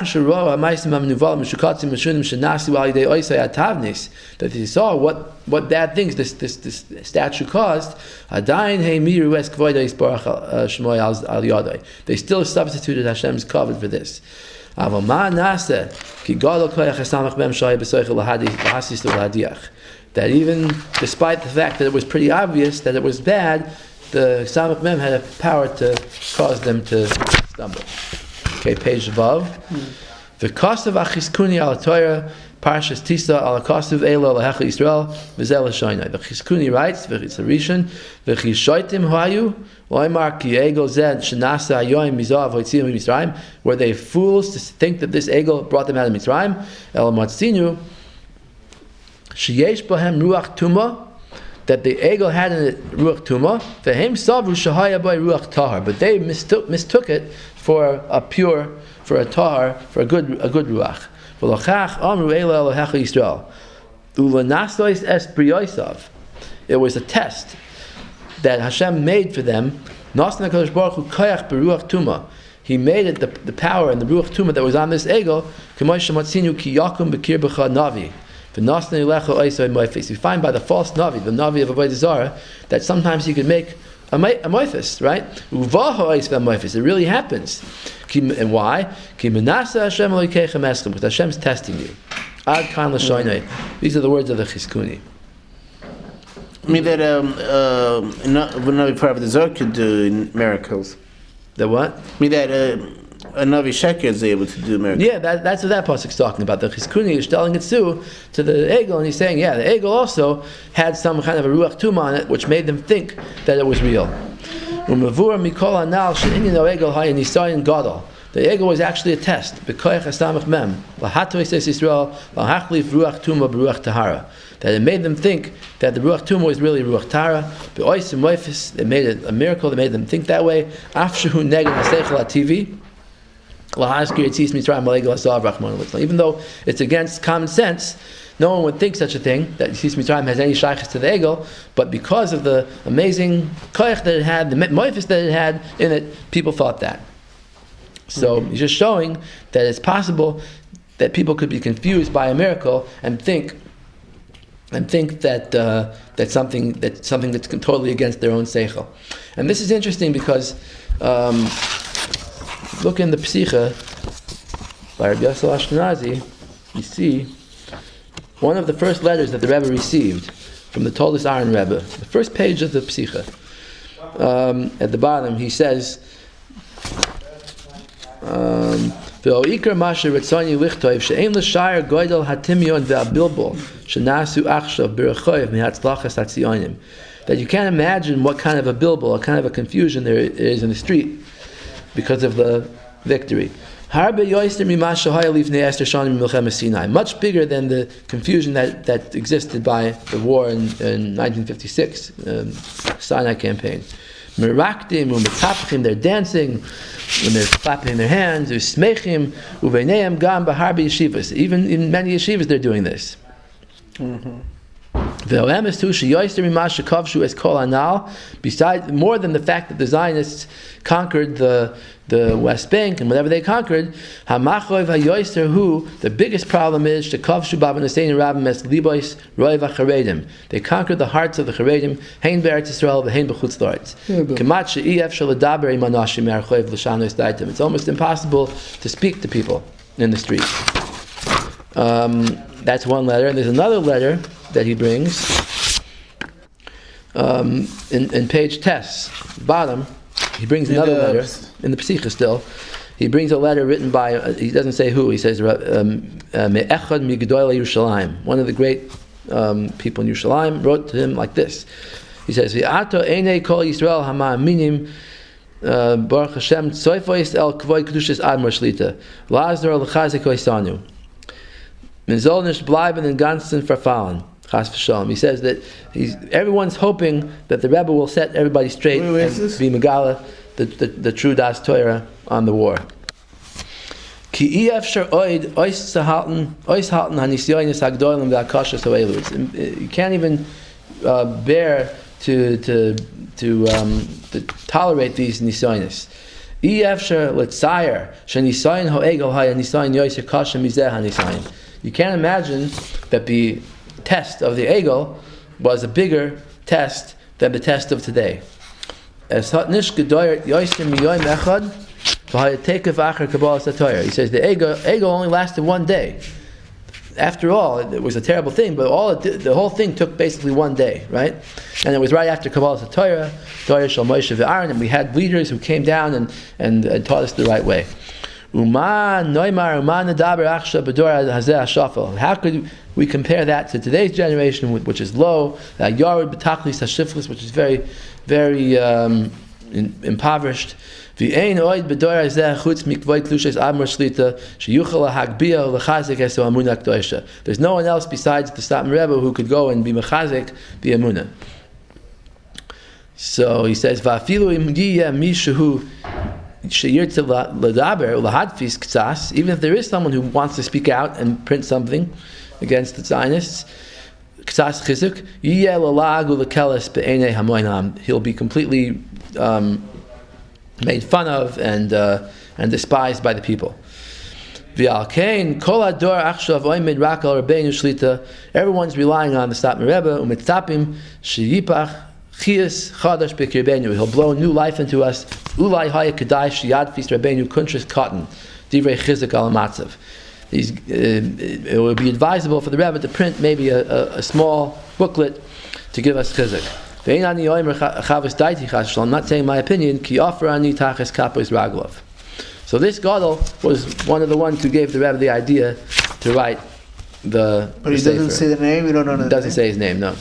he saw what bad things this statue caused. They still substituted Hashem's kavod for this. That even despite the fact that it was pretty obvious that it was bad, the Samach Mem had a power to cause them to stumble. Okay, page above. The cost of Achiskuni al Torah, Parshas Tisa al Kostuv Elo Lahecha Yisrael, Vizel Hashoinai. The Chiskuni writes, it's a Rishon, V'chishoitim hoayu, Oimar ki egel zed shenasa ayoim mizav hoitzim Mitzrayim. Were they fools to think that this egel brought them out of Mitzrayim? El matzinu, sheyesh bahem ruach tuma, that the egel had in it ruach tuma, v'hem savru shahaya by ruach tahar, but they mistook it for a tahar, for a good ruach. V'lochach amru ela Elohecha Yisrael, ulanasois es briyosav. It was a test that Hashem made for them. Nasna Kadosh Baruch Hu koyach beruach tuma. He made it the power and the ruach tuma that was on this egel. K'moy shematzinu ki yakum bekir b'cha navi. V'nasna ilecha oisai moifis. We find by the false navi, the navi of Avodah Zarah, that sometimes he could make a moifis, right? Uvaha ois v'moifis. It really happens. And why? Ki menasa Hashem loikeichem eschem. Because Hashem's testing you. Ad kan l'shoinei. These are the words of the Chiskuni. I mean that Navi part of the Zohar could do miracles. The what? I mean that a Navi Sheker is able to do miracles. Yeah, that's what that pasuk's talking about. The Chiskuni is telling it to the egel, and he's saying, yeah, the egel also had some kind of a ruach tuma on it, which made them think that it was real. The egel was actually a test. That it made them think that the ruach tuma was really ruach tara. They made it a miracle. They made them think that way. Even though it's against common sense, no one would think such a thing, that Yitzis Mitzrayim has any shaykhs to the egel, but because of the amazing koyach that it had, the moifis that it had in it, people thought that. So he's just showing that it's possible that people could be confused by a miracle and think that something that's totally against their own seichel. And this is interesting because look in the Psicha by Rabbi Yosef Ashkenazi, you see one of the first letters that the Rebbe received from the Toldos Aaron Rebbe, the first page of the Psicha. At the bottom he says, "Ve'oikar masher ritzoni lichtov she'ein l'shayir goydel hatimyon ve'abilbol shenasu achshav b'rechoyev mihatzlachas hatzionim." That you can't imagine what kind of a bilbul, what kind of a confusion there is in the street because of the victory. Much bigger than the confusion that existed by the war in 1956, Sinai campaign. They're dancing, when they're clapping their hands, they're smechim, even in many yeshivas they're doing this. Besides, more than the fact that the Zionists conquered the West Bank and whatever they conquered, the biggest problem is they conquered the hearts of the Charedim, hein be'eretz Yisrael v'hein b'chutz la'aretz. It's almost impossible to speak to people in the street. That's one letter. And there's another letter that he brings in page Tes, bottom. He brings another letter in the Psicha still. He brings a letter written by, he doesn't say who, he says Me'echad mi'gedoylei Yerushalayim. One of the great people in Yerushalayim wrote to him like this. He says, V'ato einei kol Yisrael ha'ma'aminim Baruch Hashem tzoyfois el kvoy kedushas admor shlita la'azor l'chazik oisanu min zol nish bleiben in ganzen verfallen. He says that everyone's hoping that the Rebbe will set everybody straight and be megala the true Das Torah on the war. You can't even bear to tolerate these nisyonis. You can't imagine that the test of the Egel was a bigger test than the test of today. He says the Egel only lasted one day. After all, it was a terrible thing, but the whole thing took basically one day, right? And it was right after Kabbalah Torah, Torah Shel Moshe VeAaron, and we had leaders who came down and taught us the right way. How could we compare that to today's generation, which is low, which is very, very impoverished? There's no one else besides the Satmar Rebbe who could go and be mechazik, be emunah. So he says, even if there is someone who wants to speak out and print something against the Zionists, he'll be completely made fun of and despised by the people. Everyone's relying on the Satmar Rebbe. He'll blow new life into us. It would be advisable for the Rebbe to print maybe a small booklet to give us chizuk. I'm not saying my opinion. So this Gadol was one of the ones who gave the Rebbe the idea to write the But he doesn't say the name? You don't know the name? Doesn't say his name, no.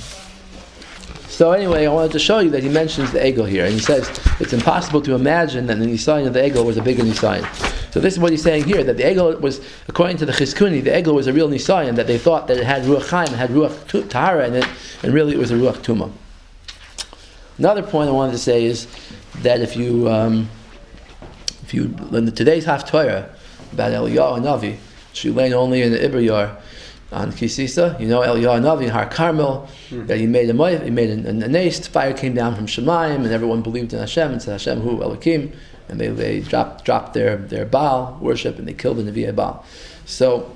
So anyway, I wanted to show you that he mentions the Egel here, and he says it's impossible to imagine that the Nisayan of the Egel was a bigger Nisayan. So this is what he's saying here, that the Egel was, according to the Chizkuni, the Egel was a real Nisayan, that they thought that it had Ruach Chaim, it had Ruach Tahara in it, and really it was a Ruach Tumah. Another point I wanted to say is that if you in today's Haftorah about Eliyahu Navi, which you learn only in the Ibrayar on Kisisa, Eliyahu Navi in Har Carmel, that he made a nest, fire came down from Shemayim, and everyone believed in Hashem and said Hashem Hu Elokim, and they dropped their Baal worship and they killed the Nevi'ah Baal. So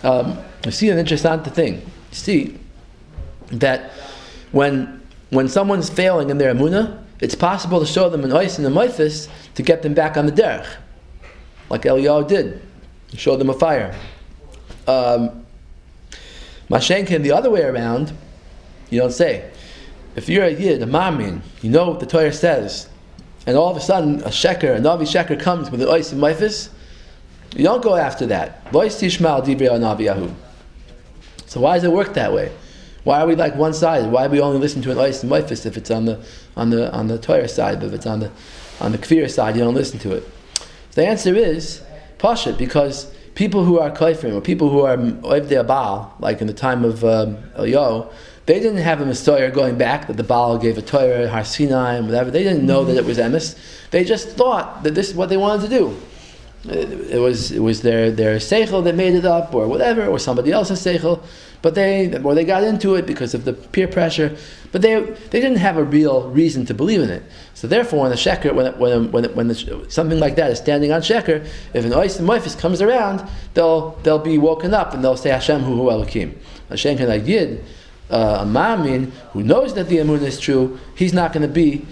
you see an interesting thing. You see that when someone's failing in their emunah, it's possible to show them an ois and a moifis to get them back on the derech, like Eliyahu did. He showed them a fire. Mashenkin, the other way around, you don't say. If you're a yid, a mamin, you know what the Torah says, and all of a sudden a Navi sheker comes with an ois and moifis, you don't go after that. Lois tishmal divrei Navi Yahu. So why does it work that way? Why are we like one-sided? Why do we only listen to an ois and moifis if it's on the Torah side, but if it's on the kfir side, you don't listen to it? So the answer is pashut, because people who are kaifrim, or people who are oivdei Baal, like in the time of Eliyahu, they didn't have a Messiah going back that the Baal gave a Torah, Har Sinai, and whatever. They didn't know that it was emes. They just thought that this is what they wanted to do. It was their seichel that made it up, or whatever, or somebody else's seichel. But they got into it because of the peer pressure. But they didn't have a real reason to believe in it. So therefore, when a sheker, when something like that is standing on sheker, if an ois and moifis comes around, they'll be woken up and they'll say Hashem Hu Elokim. Hashem can yid, a mamin who knows that the emunah is true, he's not going to be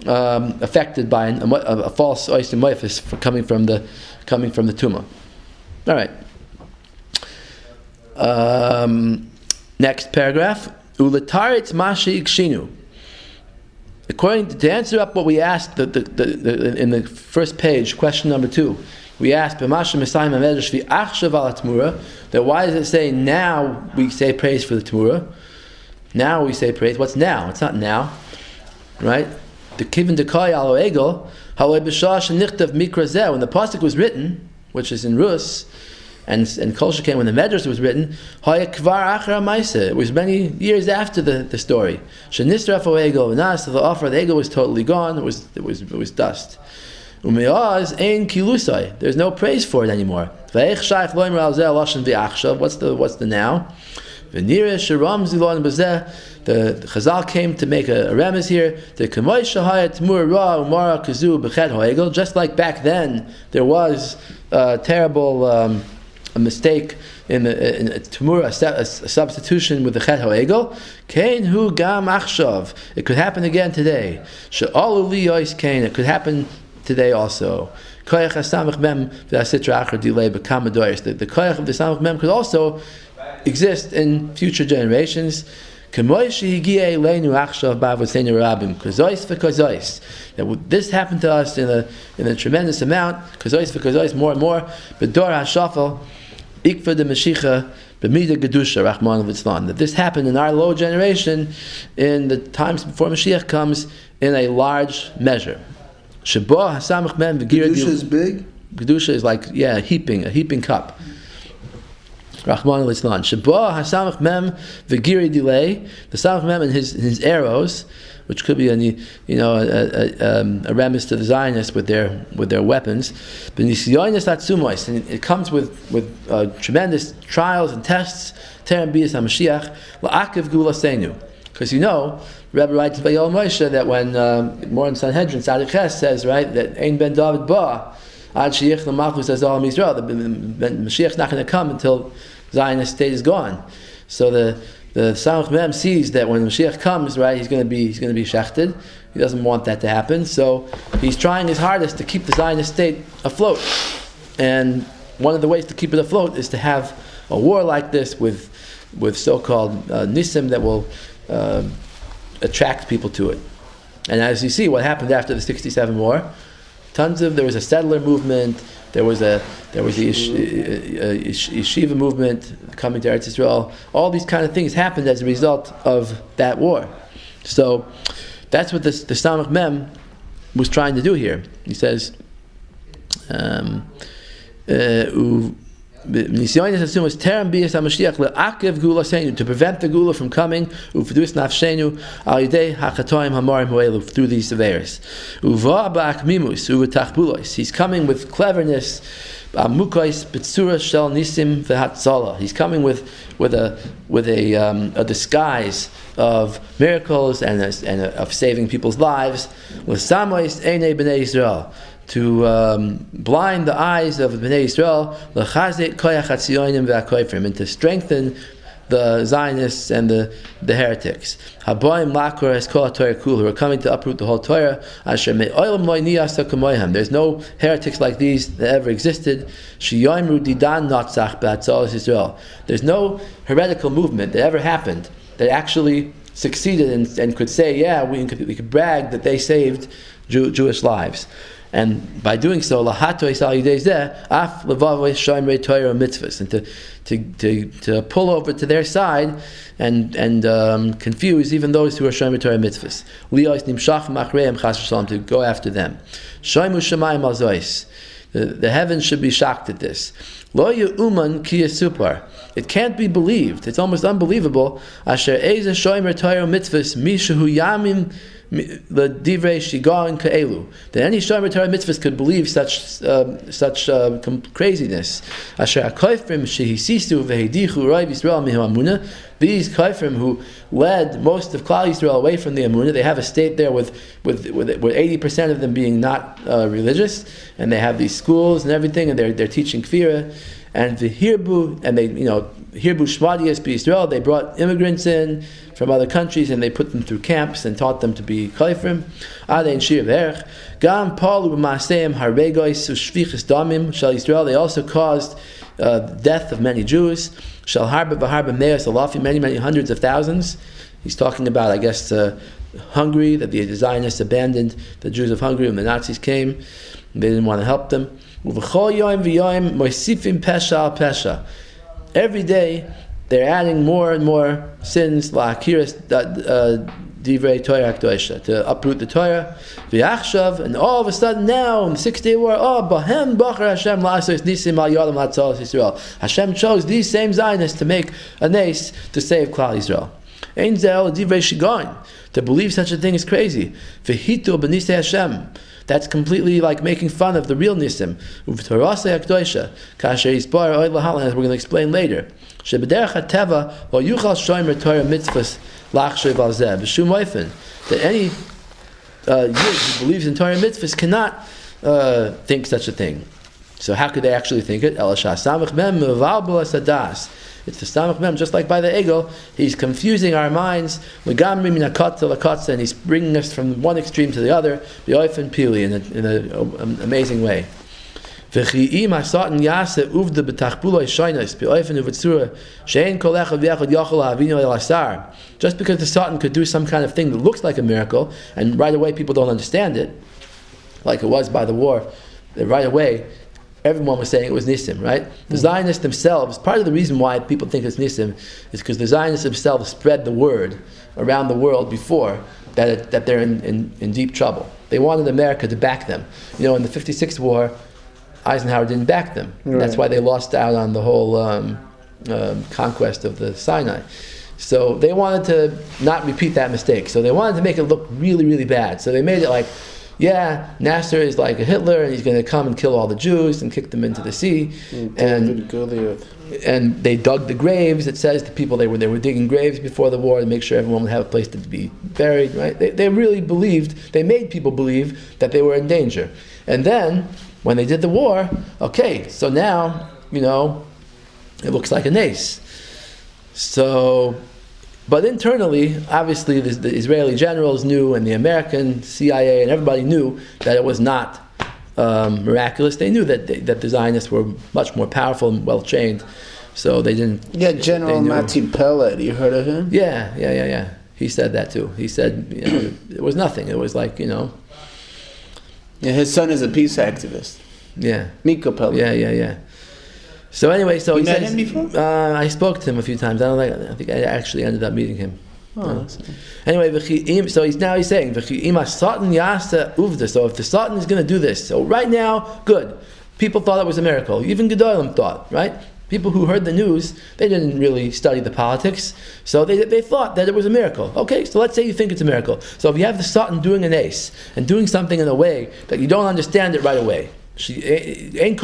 affected by a false ois and moifis coming from the tumah. All right. Next paragraph. Uletaritz mashi ikshinu. According to answer up what we asked in the first page, question number 2, we asked that why does it say now we say praise for the Temurah? Now we say praise. What's now? It's not now, right? The kivin dekai alo egel haloi b'shah shenichtav mikra zeh. When the pasuk was written, which is in Rus, and Kol Sheken, when the Medrash was written, it was many years after the story. The offer of the egel was totally gone. It was dust. There's no praise for it anymore. What's the now? The Chazal came to make a remez here. Just like back then, there was a terrible a mistake in Temurah, a substitution with the Chet HaEgel. Kain hu gam achshav. It could happen again today. She'alu li yois kain. It could happen today also. Koyach hasamach mem v'asitra achar delay b'kama doyers. The koyach of the samach mem could also exist in future generations. That this happened to us in a tremendous amount, more and more. But Dor HaShafal, Ikva de Mashiach, B'mida Gedusha, Rahman v'Tzlan. That this happened in our low generation, in the times before Mashiach comes, in a large measure. Gedusha is big? Gedusha is like, a heaping cup. Rahman al-Islam. Sheba hasamach mem v'giri delay. The samach mem and his arrows, which could be a remiss to the Zionists with their weapons. But nisyonis atzumos, and it comes with tremendous trials and tests. Terem bias hamashiach la'akev geula seinu. Because the Rebbe writes in VaAl Moshe that when more in Sanhedrin, Tzadik Ches says, right, that Ein ben David ba ad sheyich l'malchus azal Yisrael. The Mashiach's not going to come until Zionist state is gone. So the Samach Mem sees that when Mashiach comes, right, he's going to be shechted. He doesn't want that to happen, so he's trying his hardest to keep the Zionist state afloat. And one of the ways to keep it afloat is to have a war like this with so-called nisim that will attract people to it. And as you see, what happened after the '67 war, there was a settler movement. There was a yeshiva movement coming to Eretz Yisrael. All these kind of things happened as a result of that war. So that's what the Samach Mem was trying to do here. He says, to prevent the geula from coming through these severes. He's coming with cleverness. He's coming with a disguise of miracles and of saving people's lives. blind the eyes of Bnei Yisrael, l'chazek koyach hatzionim ve'akoyfrim, and to strengthen the Zionists and the heretics. Haboim lakor es kol haTorah kula, who are coming to uproot the whole Torah. Asher me'olam lo niyasa kamoyhem. There's no heretics like these that ever existed. Sheyoimru didan natzach b'atzalas Yisrael. There's no heretical movement that ever happened that actually succeeded and could say, yeah, we could brag that they saved Jewish lives. And by doing so, lahato isal yidei af levavos shomerei Torah mitzvahs, and to pull over to their side and confuse even those who are shomerei Torah mitzvahs. Lios nimshach machreim chas v'shalom, to go after them. Shoymu shemayim al zois. The heavens should be shocked at this. Lo yu'uman ki yasupar. It can't be believed. It's almost unbelievable. Asher eze shomer Torah mitzvahs mishu yamim l'divrei shigaron ka'elu. That any shomer Torah mitzvahs could believe such craziness. Asher hakoifrim shehisisu v'hedichu rov Yisrael mihu amunah. These kaifrim who led most of Klal Yisrael away from the Amunah, they have a state there with 80% of them being not religious, and they have these schools and everything, and they're teaching kfira, and the hirbu, and they hirbu shmadias b'Yisrael. They brought immigrants in from other countries, and they put them through camps and taught them to be kaifrim. Adein shir v'erech gam palu b'maaseim harbegois u'shvichas damim shal Yisrael. They also caused the death of many Jews. Shal harba v'harba me'as alafi, many hundreds of thousands. He's talking about, I guess, Hungary, that the Zionists abandoned the Jews of Hungary when the Nazis came. They didn't want to help them. Uv'chol yoim v'yoim moisifim pesha al pesha. Every day they're adding more and more sins, la'akiras divrei Torah HaKadoshah, to uproot the Torah. V'yachshav, and all of a sudden now, in the 6-day war, bahem bachar Hashem la'asos nisim al yodam la'atzalas Yisrael. Hashem chose these same Zionists to make a nace to save Klal Yisrael. Ein zel divrei shigaron. To believe such a thing is crazy. V'hitu b'nisei Hashem. That's completely like making fun of the real nisim. Uv'torasei HaKadoshah, kasher yisbar oy lahalan, as we're going to explain later. Shebederech hateva lo yuchal shomer Torah mitzvahs lachshev al zeh b'shum oifen. That any Yid who believes in Torah mitzvahs cannot think such a thing. So how could they actually think it? El samach mem meval b'las hadas. It's the samach mem, just like by the ego. He's confusing our minds. Legamri min hakatza lakatza, and he's bringing us from one extreme to the other. B'oifen pili, in an amazing way. V'chi'im ha'satan yaseh uvda b'tachbuloi shaynos b'oifen u'v'tzura she'en kol echad v'echad yachol ha'avinu el asar. Just because the Satan could do some kind of thing that looks like a miracle, and right away people don't understand it, like it was by the war, that right away everyone was saying it was Nisim, right? The Zionists themselves, part of the reason why people think it's Nisim is because the Zionists themselves spread the word around the world before that they're in deep trouble. They wanted America to back them. In the 56 war, Eisenhower didn't back them. Right. That's why they lost out on the whole conquest of the Sinai. So they wanted to not repeat that mistake. So they wanted to make it look really, really bad. So they made it like, yeah, Nasser is like a Hitler, and he's going to come and kill all the Jews and kick them into the sea. And they dug the graves. It says the people they were digging graves before the war to make sure everyone would have a place to be buried. Right? They really believed. They made people believe that they were in danger. And then when they did the war, okay, so now it looks like a nace. So. But internally, obviously, the Israeli generals knew, and the American CIA and everybody knew that it was not miraculous. They knew that the Zionists were much more powerful and well trained, so they didn't. Yeah, General Mati Pellet, you heard of him? Yeah. He said that too. He said it was nothing. It was like Yeah, his son is a peace activist. Yeah. Miko Pellet. Yeah. So anyway, you met him before? I spoke to him a few times. I think I actually ended up meeting him. Anyway, so he's saying, so if the Satan is going to do this, so right now, good. People thought it was a miracle. Even Gedolim thought, right? People who heard the news, they didn't really study the politics, so they thought that it was a miracle. Okay, so let's say you think it's a miracle. So if you have the Satan doing an ace and doing something in a way that you don't understand it right away, Right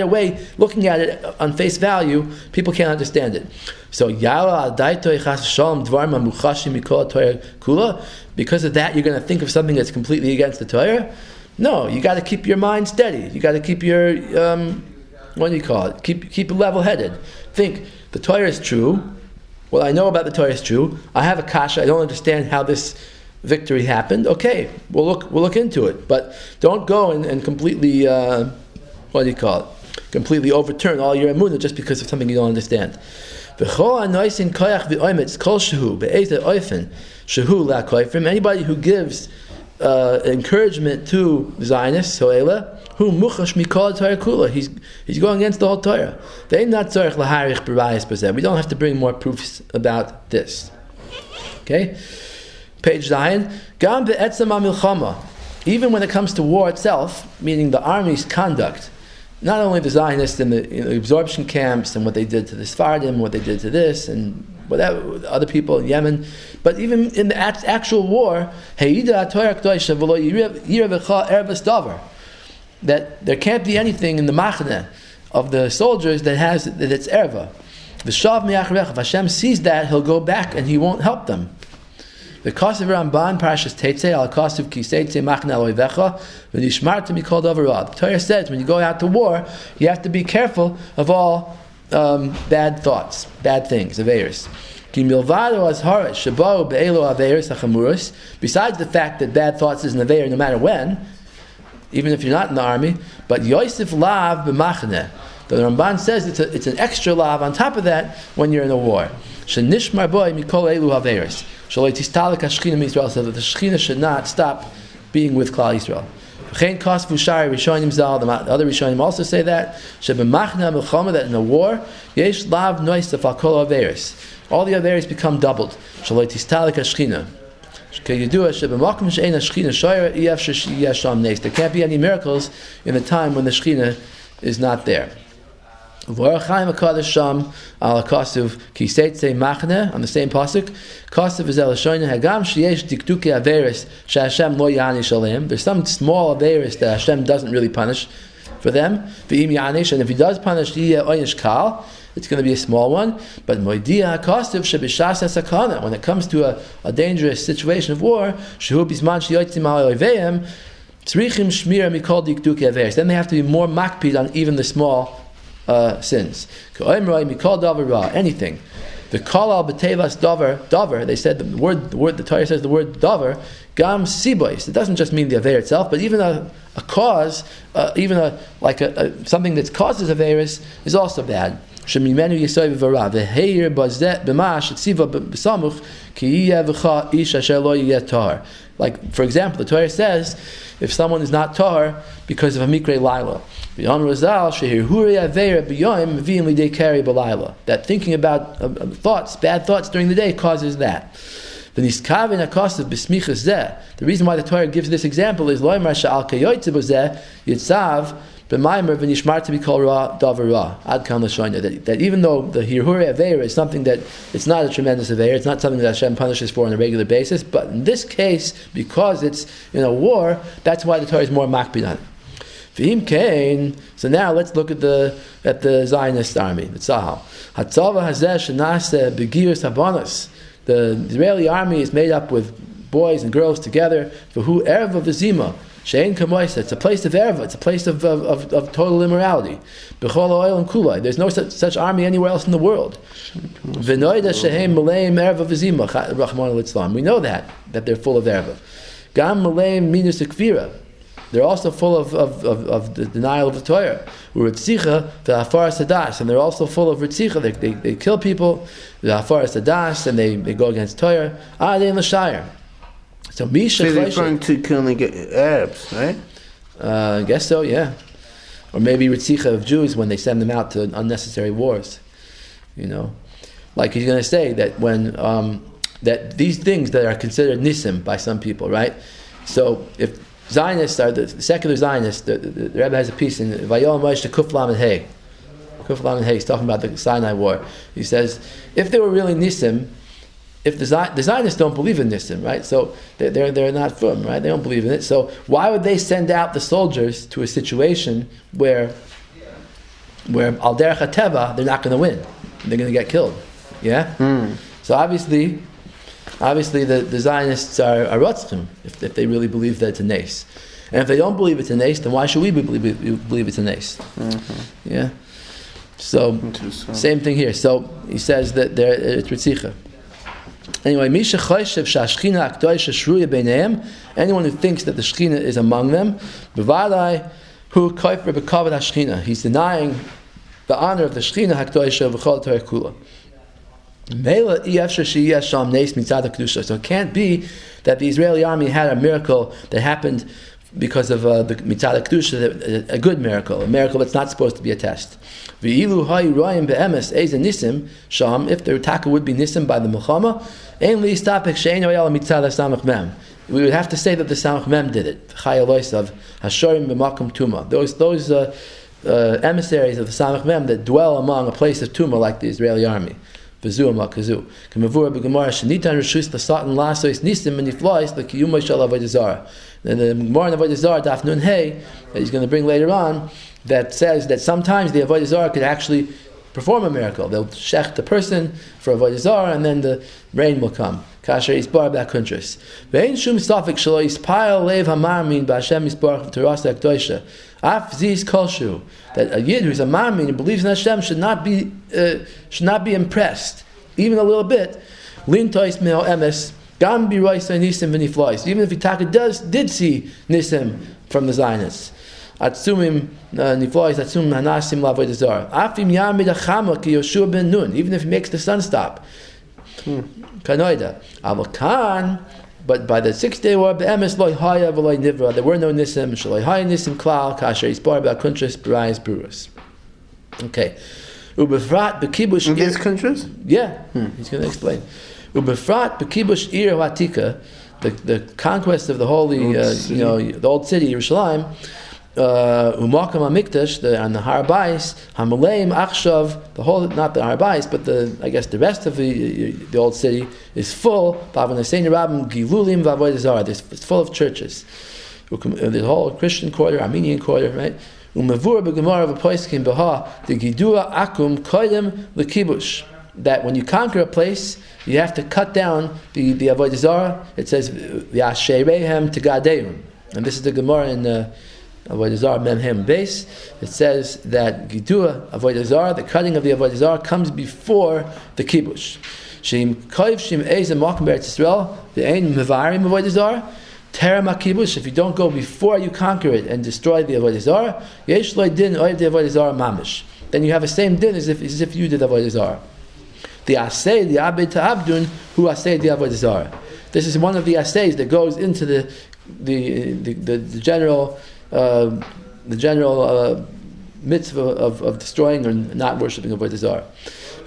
away, looking at it on face value, people can't understand it. So because of that, you're going to think of something that's completely against the Torah? No, you got to keep your mind steady. You got to keep your keep level-headed. Think the Torah is true. Well, I know about the Torah is true. I have a kasha. I don't understand how this victory happened. Okay, we'll look into it, but don't go and completely completely overturn all your emunah just because of something you don't understand. Anybody who gives encouragement to Zionists, he's going against the whole Torah. We don't have to bring more proofs about this. Okay? Page 9. Even when it comes to war itself, meaning the army's conduct, not only the Zionists in the absorption camps and what they did to the Sephardim, what they did to this and whatever other people in Yemen, but even in the actual war, that there can't be anything in the machane of the soldiers that's erva. If Hashem sees that, He'll go back and He won't help them. The cost of Ramban, Parashas Tetzei, al cost of Kiseitze Machna Loivecha, when Yishmarta Mikol Davarad. The Torah says when you go out to war, you have to be careful of all bad thoughts, bad things, aveiros. Besides the fact that bad thoughts is an aveir no matter when, even if you're not in the army, but Yosef Lav b'machaneh. The Ramban says it's an extra lav on top of that when you're in a war. Shenishmar boy mikol elu aveiros. So that the Shekhinah should not stop being with Klal Yisrael. The other Rishonim also say that that in a war, all the Averis become doubled. There can't be any miracles in the time when the Shekhinah is not there. On the same pasuk, there's some small averis that Hashem doesn't really punish for them. And if He does punish, it's going to be a small one. But when it comes to a dangerous situation of war, then they have to be more makpid on even the small sins. Anything. The kol al b'tevas davar. They said the word. The Torah says the word davar. Gam sibois. It doesn't just mean the aver itself, but even a cause, even something that causes averis is also bad. Shemimenu yisoy v'vara v'heir bazet b'mash etziva b'samuch ki yiyeh v'cha ish asher lo yiyeh tahar. Like, for example, the Torah says if someone is not tahar because of a mikrei laila. That thinking about thoughts, bad thoughts during the day causes that. The reason why the Torah gives this example is that even though the hirhurei aveira is something that it's not a tremendous aveira, it's not something that Hashem punishes for on a regular basis, but in this case, because it's in a war, that's why the Torah is more makpid on it. So now let's look at the Zionist army, the Tzahal. The Israeli army is made up with boys and girls together. For who erva v'zima she'en kamoisa. It's a place of erva. It's a place of total immorality. B'chol ha'oil and kulai. There's no such army anywhere else in the world. V'noida she'en maleim erva v'zima rachmana litzlan. We know that they're full of erva. Gam maleim minus akvira. They're also full of the denial of the Torah. And they're also full of ritzicha. They kill people, and they go against Torah. So Misha they're referring to killing Arabs, right? I guess so, yeah. Or maybe ritzicha of Jews when they send them out to unnecessary wars. Like he's going to say that when that these things that are considered nisim by some people, right? So if Zionists are the secular Zionists. The Rebbe has a piece in VaAl HaTemurah to Kuf Lamed Hey. Kuf Lamed Hey. He's talking about the Sinai War. He says if they were really nisim, if the Zionists don't believe in Nisim, right? So they're not firm, right? They don't believe in it. So why would they send out the soldiers to a situation where al derech hateva they're not going to win? They're going to get killed. Yeah. So obviously the Zionists are rotzchim if they really believe that it's a nace. And if they don't believe it's a nace, then why should we believe it's a nace? Yeah. So same thing here. So he says that it's ritzicha. Anyway, anyone who thinks that the Shekhinah is among them, he's denying the honor of the Shekhinah HaKadosh v'chol Torah kula. So it can't be that the Israeli army had a miracle that happened because of the mitzad kedusha, a good miracle, a miracle that's not supposed to be a test. If the attack would be nisim by the milchama, we would have to say that the samach mem did it. Those emissaries of the samach mem that dwell among a place of tumah like the Israeli army. And the Gemara in Avodah Zarah, Daf Nun Hey, that he's going to bring later on, that says that sometimes the Avodah Zarah could actually perform a miracle. They'll shech the person for Avodah Zarah, and then the rain will come. Kasher Yisbar B'Akuntris. Ve'ein shum safek shelo yispayel lev hamarmin b'Hashem Yisbarach Torasa HaKadoshah. Af zis kolshu, that a yid who's a marmin and believes in Hashem should not be impressed, even a little bit. Lintois meo emes gam biroisa nisim v'niflois. Even if Yitaka did see nisim from the Zionists. Atzumim niflois atzum hanasim la'avodah zarah. Afim yamid achama ki Yoshua ben Nun. Even if he makes the sun stop. Kanoida. Avokan. But by the 6th day war, be'emes loy haya v'loy nivra, there were no nisim, shaloi haya nisim klal, kasher yisbar b'akuntris b'rayis brurus. Okay. Ubefrat b'kibush... In these countries? Yeah, he's going to explain. Ubefrat b'kibush ir hatika, the conquest of the holy, the old city, Yerushalayim, umakam hamikdash, on the Harabais, hamaleim achshav, the whole, not the Harabais, but the rest of the old city is full. It's full of churches. The whole Christian quarter, Armenian quarter, right? That when you conquer a place, you have to cut down the avodah zarah. It says v'asherehem tegadeim, and this is the Gemara in avodah zarah memhem base. It says that gidua avodah zarah, the cutting of the avodah zarah, comes before the kibush. Sheim koiv shim eizem makom beretz Yisrael ve'ein mevarim avodah zarah. Terem HaKibush, if you don't go before you conquer it and destroy the avodah zarah, yesh lo din oiv the avodah zarah mamish. Then you have the same din as if you did avodah zarah. The asay, the abed ta'abdun, who asay the avodah zarah. This is one of the assays that goes into the general mitzvah of destroying or not worshiping avodah zarah.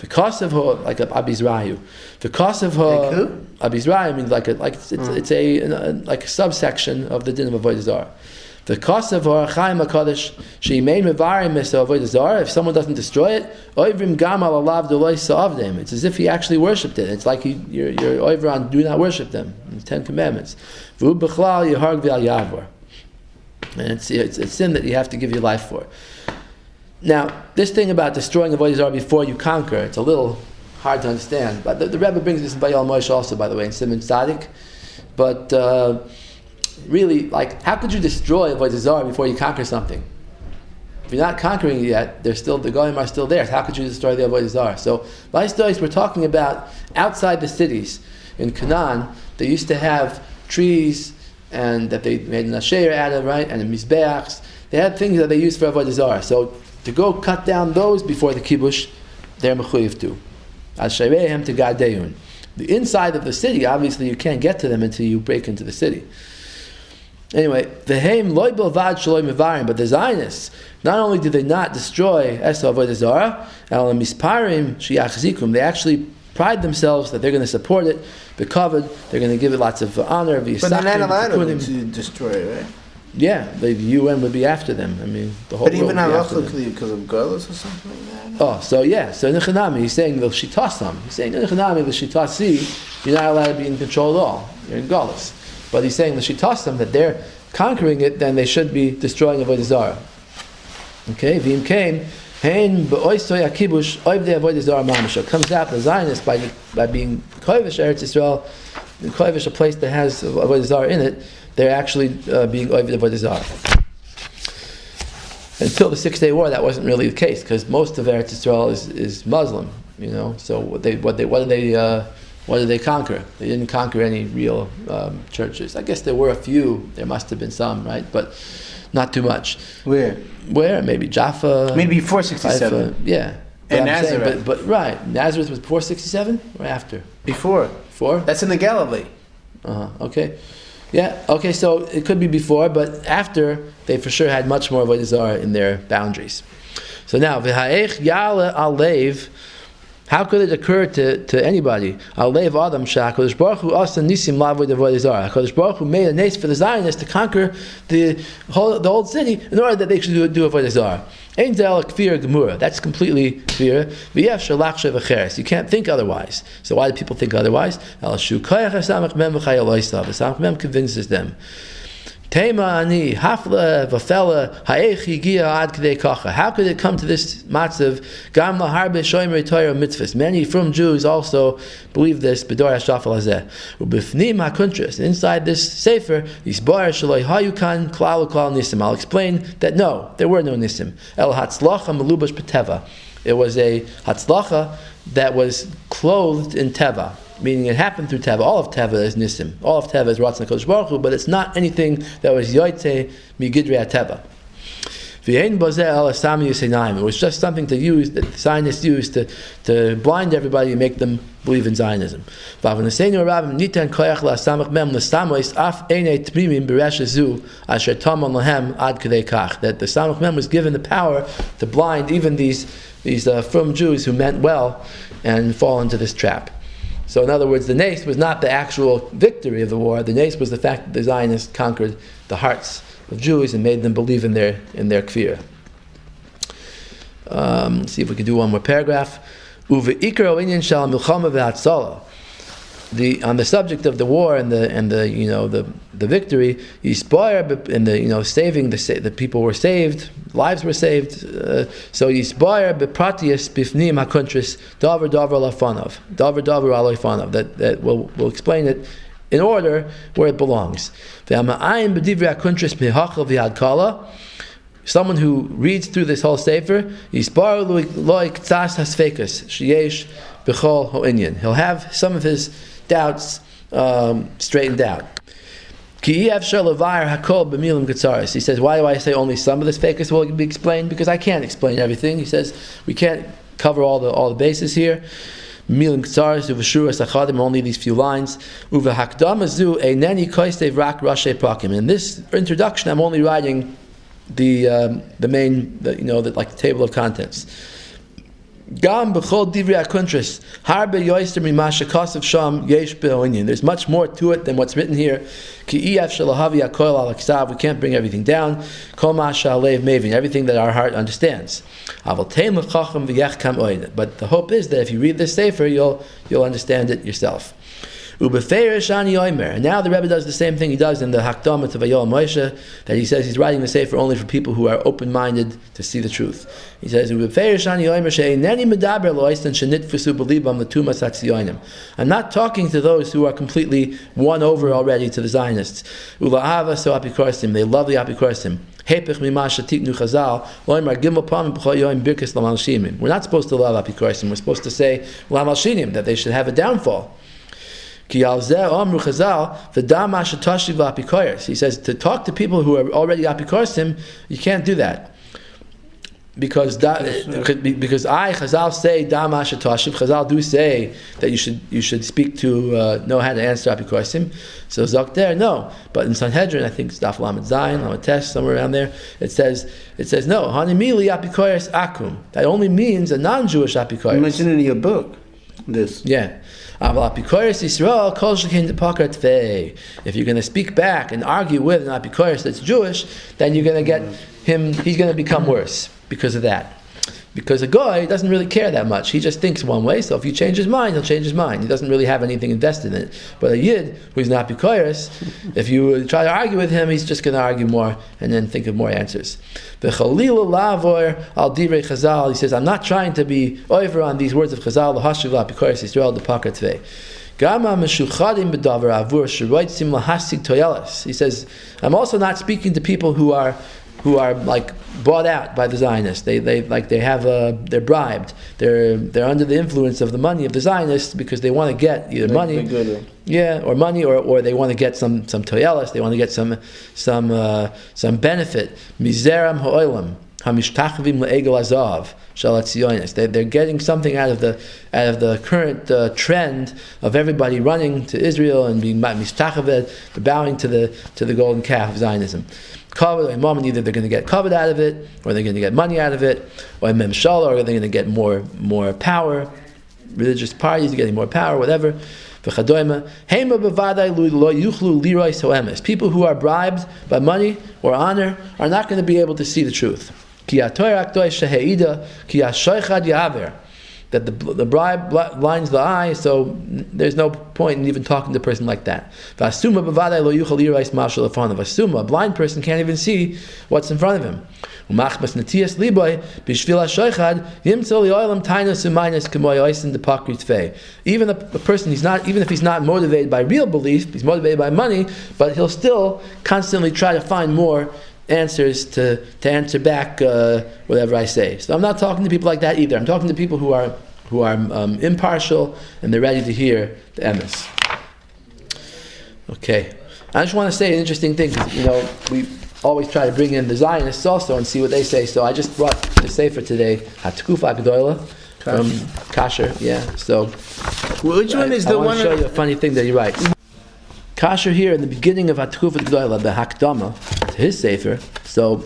Because of her, like Abizrayu. Because of her, Abizrayu means it's a subsection of the din of avodah zarah. Because of her Chaim HaKadosh, she made mevarim misa avodah zarah. If someone doesn't destroy it, oivrim gamal alav doloi sa'avdem. It's as if he actually worshipped it. It's like you're over on do not worship them. The 10 Commandments. V'u b'chlal yeharg v'al yavor. And it's sin that you have to give your life for. Now, this thing about destroying avodah zarah before you conquer, it's a little hard to understand. But the Rebbe brings this in VaAl Moshe also, by the way, in Simon Tzadik. But really, how could you destroy avodah zarah before you conquer something? If you're not conquering it yet, the goyim are still there. So how could you destroy the avodah zarah? So, we're talking about outside the cities. In Canaan, they used to have trees and that they made an asher out of, right, and the mizbeachs. They had things that they used for avodah zarah. So to go cut down those before the kibush, they're mechuyev to. Asherehem to gadeyun. The inside of the city, obviously, you can't get to them until you break into the city. Anyway, v'heim loy bilvad shaloi mevarim, but the Zionists, not only did they not destroy Esau avodah zarah, el misparim shiachzikum, they actually pride themselves that they're going to support it, be covered, they're going to give it lots of honor. But they're not allowed to destroy it, right? Yeah, the UN would be after them. I mean, the whole. But even halachically because of gullus or something like that. Oh, so Nechanami, he's saying the shitasam. He's saying Nechanami, the shitasi, you're not allowed to be in control at all. You're in gullus. But he's saying the shitasam that they're conquering it, then they should be destroying avodah zarah. Okay, v'im came. Hein be'oistoy akibush oivdei avodah zarah mamisha. Comes out the Zionists by being kovish Eretz Yisrael, kovish a place that has avodah zarah in it. They're actually being oivdei avodah zarah. Until the 6 Day War, that wasn't really the case because most of Eretz Yisrael is Muslim. So what did they conquer? They didn't conquer any real churches. I guess there were a few. There must have been some, right? But not too much. Where? Maybe Jaffa. Maybe before 67. Yeah. And Nazareth. But right. Nazareth was before 67 or after? Before. Before? That's in the Galilee. Okay. Yeah, okay, so it could be before, but after, they for sure had much more avodah zarah in their boundaries. So now, v'ha'ech ya'ale al-lev, how could it occur to anybody? Al-lev adam sha'HaKadosh Baruch Hu asa nisim la'avoid avodah zarah. HaKadosh Baruch Hu made a nace for the Zionists to conquer the old city in order that they should do avodah zarah. Ein zel kfir gemura. That's completely kfir. V'yef shalach shevacheres. You can't think otherwise. So why do people think otherwise? El shu koyach hasamach mem v'chayaloisav. Hasamach mem convinces them. Tema ani hafla v'fela ha'echi gia ad k'dei kacha. How could it come to this matzav? Gam laharbe shoymer Torah mitzvahs. Many from Jews also believe this. B'dor hashafal hazeh. Ubifnim hakuntras. Inside this sefer, yisbar shaloi hayukan klal uklal nisim. I'll explain that no, there were no nisim. El hatzlacha melubash b'teva. It was a hatzlacha that was clothed in teva. Meaning it happened through Teva. All of Teva is Nisim. All of Teva is Ratzon HaKadosh Baruch Hu, but it's not anything that was Yoytze Migidrei HaTeva. V'yein bozeh el asami yuseinaim. It was just something to use, that the Zionists used to blind everybody and make them believe in Zionism. V'avneseinu rabim nitan koyach la'asamach mem l'stamois af einei tmimim b'resh zu asher tamon lahem ad k'dei kach. That the Samach Mem was given the power to blind even these frum Jews who meant well and fall into this trap. So in other words, the nace was not the actual victory of the war. The nace was the fact that the Zionists conquered the hearts of Jews and made them believe in their kfir. Let's see if we can do one more paragraph. On the subject of the war and the victory, Yisboyer and saving the people were saved, lives were saved. So Yisboyer bepratius bifnim hakuntris davar lafanav aloifanav. That we'll explain it in order where it belongs. Someone who reads through this whole sefer, Yisbar loik tzas hasfekas sheyesh b'chol ho'inyan. He'll have some of his doubts straightened out. He says, why do I say only some of this fekas will be explained? Because I can't explain everything. He says, we can't cover all the bases here. Only these few lines. In this introduction, I'm only writing the main, like the table of contents. There's much more to it than what's written here. We can't bring everything down. Everything that our heart understands. But the hope is that if you read this sefer, you'll understand it yourself. And now the Rebbe does the same thing he does in the Hakdama to VaAl Moshe, that he says he's writing the sefer only for people who are open-minded to see the truth. He says, I'm not talking to those who are completely won over already to the Zionists. They love the Apikorsim. We're not supposed to love Apikorsim. We're supposed to say that they should have a downfall. He says to talk to people who are already apikorsim, you can't do that. Because Chazal say Dama Shatoshiv. Chazal do say that you should speak to know how to answer apikorsim. So Zok there, no. But in Sanhedrin, I think it's Daf Lamed Zayin, Lamed Tes, somewhere around there, it says no. Hanimili apikoris akum. That only means a non-Jewish apikoris. You mentioned it in your book. This. Yeah. If you're going to speak back and argue with an apikoros that's Jewish, then you're going to get him, he's going to become worse because of that. Because a guy doesn't really care that much. He just thinks one way, so if you change his mind, he'll change his mind. He doesn't really have anything invested in it. But a yid who's not apikoros, if you try to argue with him, he's just going to argue more and then think of more answers. He says, I'm not trying to be over on these words of Chazal, he says, I'm also not speaking to people who are like bought out by the Zionists. They're bribed. They're under the influence of the money of the Zionists because they want to get either money, or money, or they want to get some toyelis. They want to get some benefit. Mizeram ha'olam hamishtachvim le'egel azav shalat zionis. They're getting something out of the current trend of everybody running to Israel and being mishtachved, bowing to the golden calf of Zionism. Either they're going to get chabad out of it, or they're going to get money out of it, or memshala, or they're going to get more power. Religious parties are getting more power, whatever. People who are bribed by money or honor are not going to be able to see the truth. That the bribe blinds the eye, so there's no point in even talking to a person like that. A blind person can't even see what's in front of him. Even a person, even if he's not motivated by real belief, he's motivated by money, but he'll still constantly try to find more answers to answer back whatever I say. So I'm not talking to people like that either. I'm talking to people who are impartial and they're ready to hear the emes. Okay, I just want to say an interesting thing, because we always try to bring in the Zionists also and see what they say. So I just brought the sefer today, haGeulah from Kasher. Yeah. So which one is the one? I want to show you a funny thing that he writes. Kasher here in the beginning of haGeulah, the hakdama to his sefer. So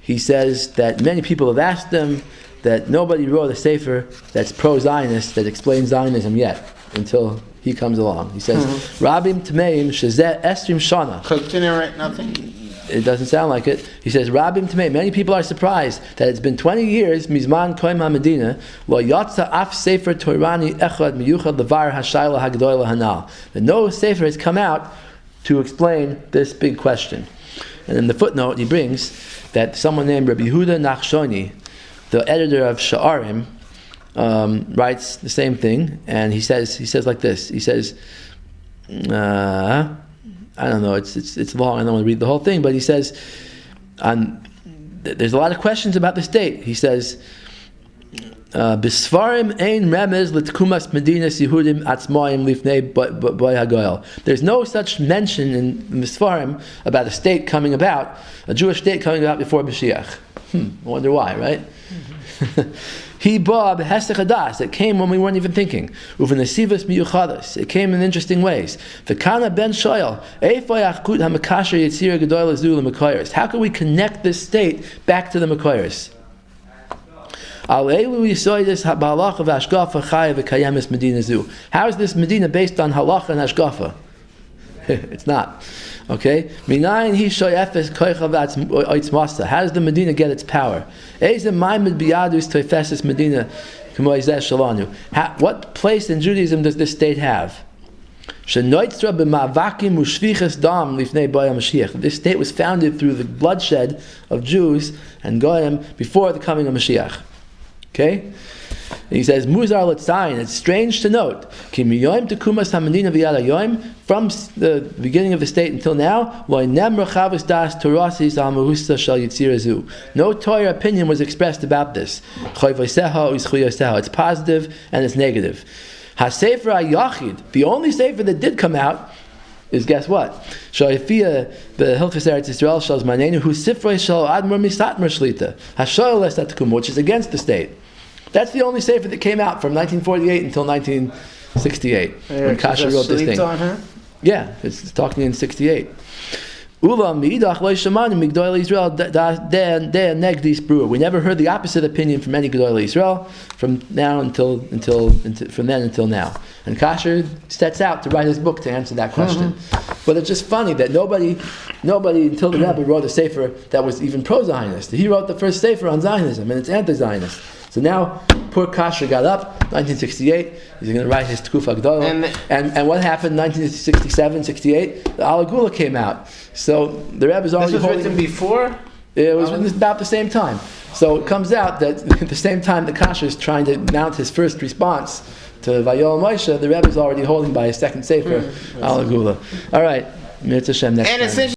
he says that many people have asked him that nobody wrote a sefer that's pro-Zionist that explains Zionism yet until he comes along. He says, "Rabim Tmeim Shezeh Estrim Shana." Didn't write nothing. It doesn't sound like it. He says, "Rabim Tmeim." Many people are surprised that it's been 20 years. Mizman Koim HaMedina Lo Yatsa Af Sefer Torani Echad Miyuchad Levar Hashayla haGeulah Hanal. That no sefer has come out to explain this big question. And in the footnote, he brings that someone named Rabbi Yehuda Nachshoni, the editor of Sha'arim, writes the same thing, and he says like this. He says, I don't know, it's long. I don't want to read the whole thing, but he says, there's a lot of questions about this date. He says, Bisfarim ein remez l'tkumas medinas Yehudim atzmayim lifnei boy haGeulah. There's no such mention in the Sfarim about a state coming about, a Jewish state coming about before Mashiach. I wonder why, right? He bought b'hesech hadas. It came when we weren't even thinking. Uvenesivas miyuchadas. It came in interesting ways. V'kana ben shoyel eifo yachkut hamakasher yitzira gedolah zu l'mekoyers. How can we connect this state back to the mekoyers? Al elu yisoidis ha'ba'alacha v'ashgafa chaya v'kayemis medina zu. How is this Medina based on halacha and hashgafa? It's not. Okay? Minayin hi shoyefes koicha v'atzmasa. How does the Medina get its power? Eizem maimed biyadus toifesis Medina k'mo izeh shalanu. What place in Judaism does this state have? Shenoitzra b'ma'avakim u'shviches dam lifnei boya Mashiach. This state was founded through the bloodshed of Jews and Goyim before the coming of Mashiach. Okay? And he says, Muzar l'tzayin, it's strange to note, Ki miyoyim tekumas ha-medina v'yad hayoyim, from the beginning of the state until now, lo inem rechavus das torasis al-mahusa shal yitzira zu. No Torah opinion was expressed about this. Choyvoseha u'zchuyoseha. It's positive and it's negative. Ha-sefer ha-yachid, the only sefer that did come out, is guess what? Shoifia the Hilchos Eretz Yisrael shal zmanenu hu sifrei shal admor misatmar shlita hashoyel esatkum, which is against the state. That's the only sefer that came out from 1948 until 1968 when Kasher wrote this thing. Yeah, it's talking in 68. Ula miidach lo shamanu migdol Israel de negdis brewer. We never heard the opposite opinion from any Gedolei Israel from then until now. And Kasher sets out to write his book to answer that question. But it's just funny that nobody until the Rebbe wrote a sefer that was even pro-Zionist. He wrote the first sefer on Zionism, and it's anti-Zionist. So now, poor Kasher got up, 1968, he's going to write his Tkufa Gdolah. And what happened in 1967, 68? The haGeulah came out. So the Rebbe's already This was written before? It was written about the same time. So it comes out that at the same time the Kasher is trying to mount his first response to VaAl Moshe, the Rebbe is already holding by his second sefer, haGeulah. All right, Mitzvah Hashem next time.